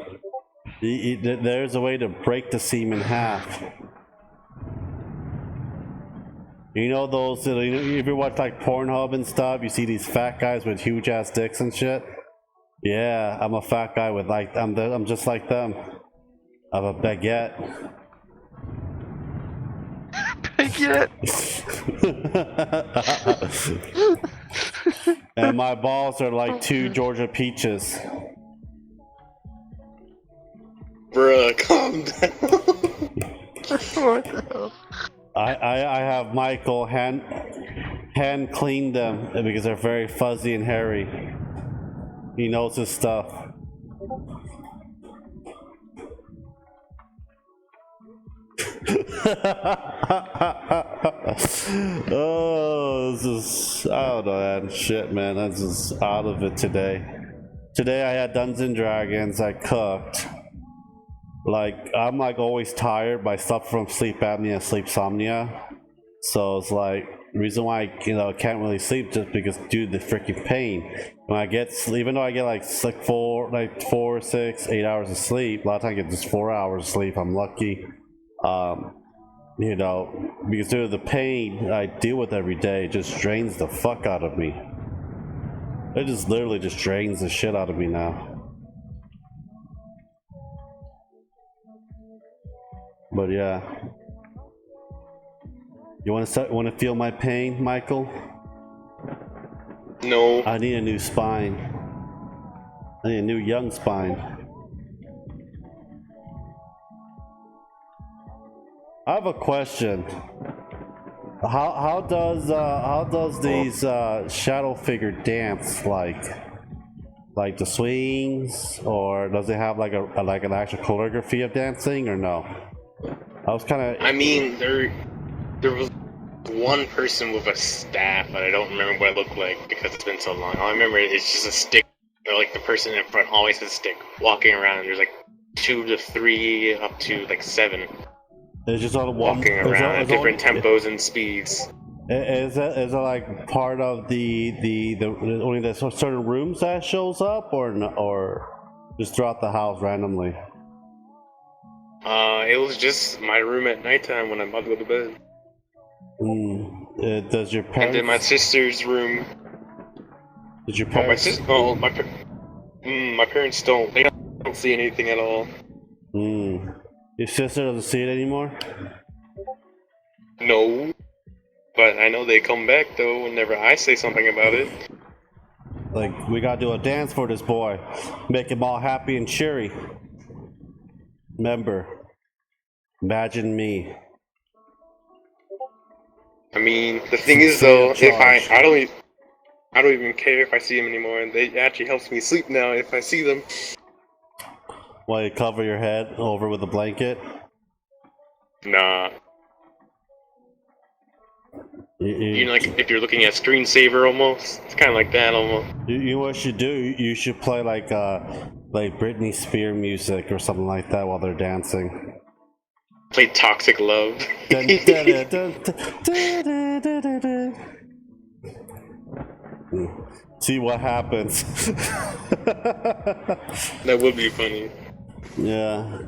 There's a way to break the seam in half. You know those? If you watch like Pornhub and stuff, you see these fat guys with huge ass dicks and shit. Yeah, I'm a fat guy with like I'm just like them. I have a baguette. Baguette. And my balls are like two Georgia peaches. Bruh, calm down. What the hell? I have Michael hand clean them because they're very fuzzy and hairy. He knows his stuff. Oh, this is, I don't know, man. Shit, man. That's just out of it today. Today I had Dungeons and Dragons. I cooked. Like, I'm like always tired, but I suffer from sleep apnea, sleepsomnia. So it's like, the reason why I can't really sleep just because due to the freaking pain. When I get sleep, even though I get like 4, 6, 8 hours of sleep, a lot of times I get just 4 hours of sleep. I'm lucky. Because due to the pain I deal with every day, it just drains the fuck out of me. It just literally just drains the shit out of me now. But yeah. You want to feel my pain, Michael? No. I need a new spine. I need a new young spine. I have a question. How does these shadow figure dance like the swings, or does it have like an actual choreography of dancing, or no? I was kind of. I mean, there was one person with a staff, but I don't remember what it looked like because it's been so long. All I remember is just a stick. Or like the person in front always has a stick, walking around. There's like 2 to 3 up to like 7. It's just all walking around at different tempos and speeds. Is it like part of the only the certain rooms that shows up, or just throughout the house randomly? It was just my room at nighttime when I'm about to go to bed. Does your parents? And then my sister's room. Did your parents? My parents don't. They don't see anything at all. Your sister doesn't see it anymore? No. But I know they come back though whenever I say something about it. Like, we gotta do a dance for this boy. Make him all happy and cheery. Remember, imagine me. I mean, the thing is though, if I don't even care if I see them anymore. They actually helps me sleep now if I see them. While you cover your head over with a blanket. Nah. You Like if you're looking at screensaver almost. It's kind of like that almost. you know what you should do? You should play like Britney Spears music or something like that while they're dancing. Play Toxic Love. Dun, dun, dun, dun, dun, dun, dun, dun, dun. See what happens. That would be funny. Yeah.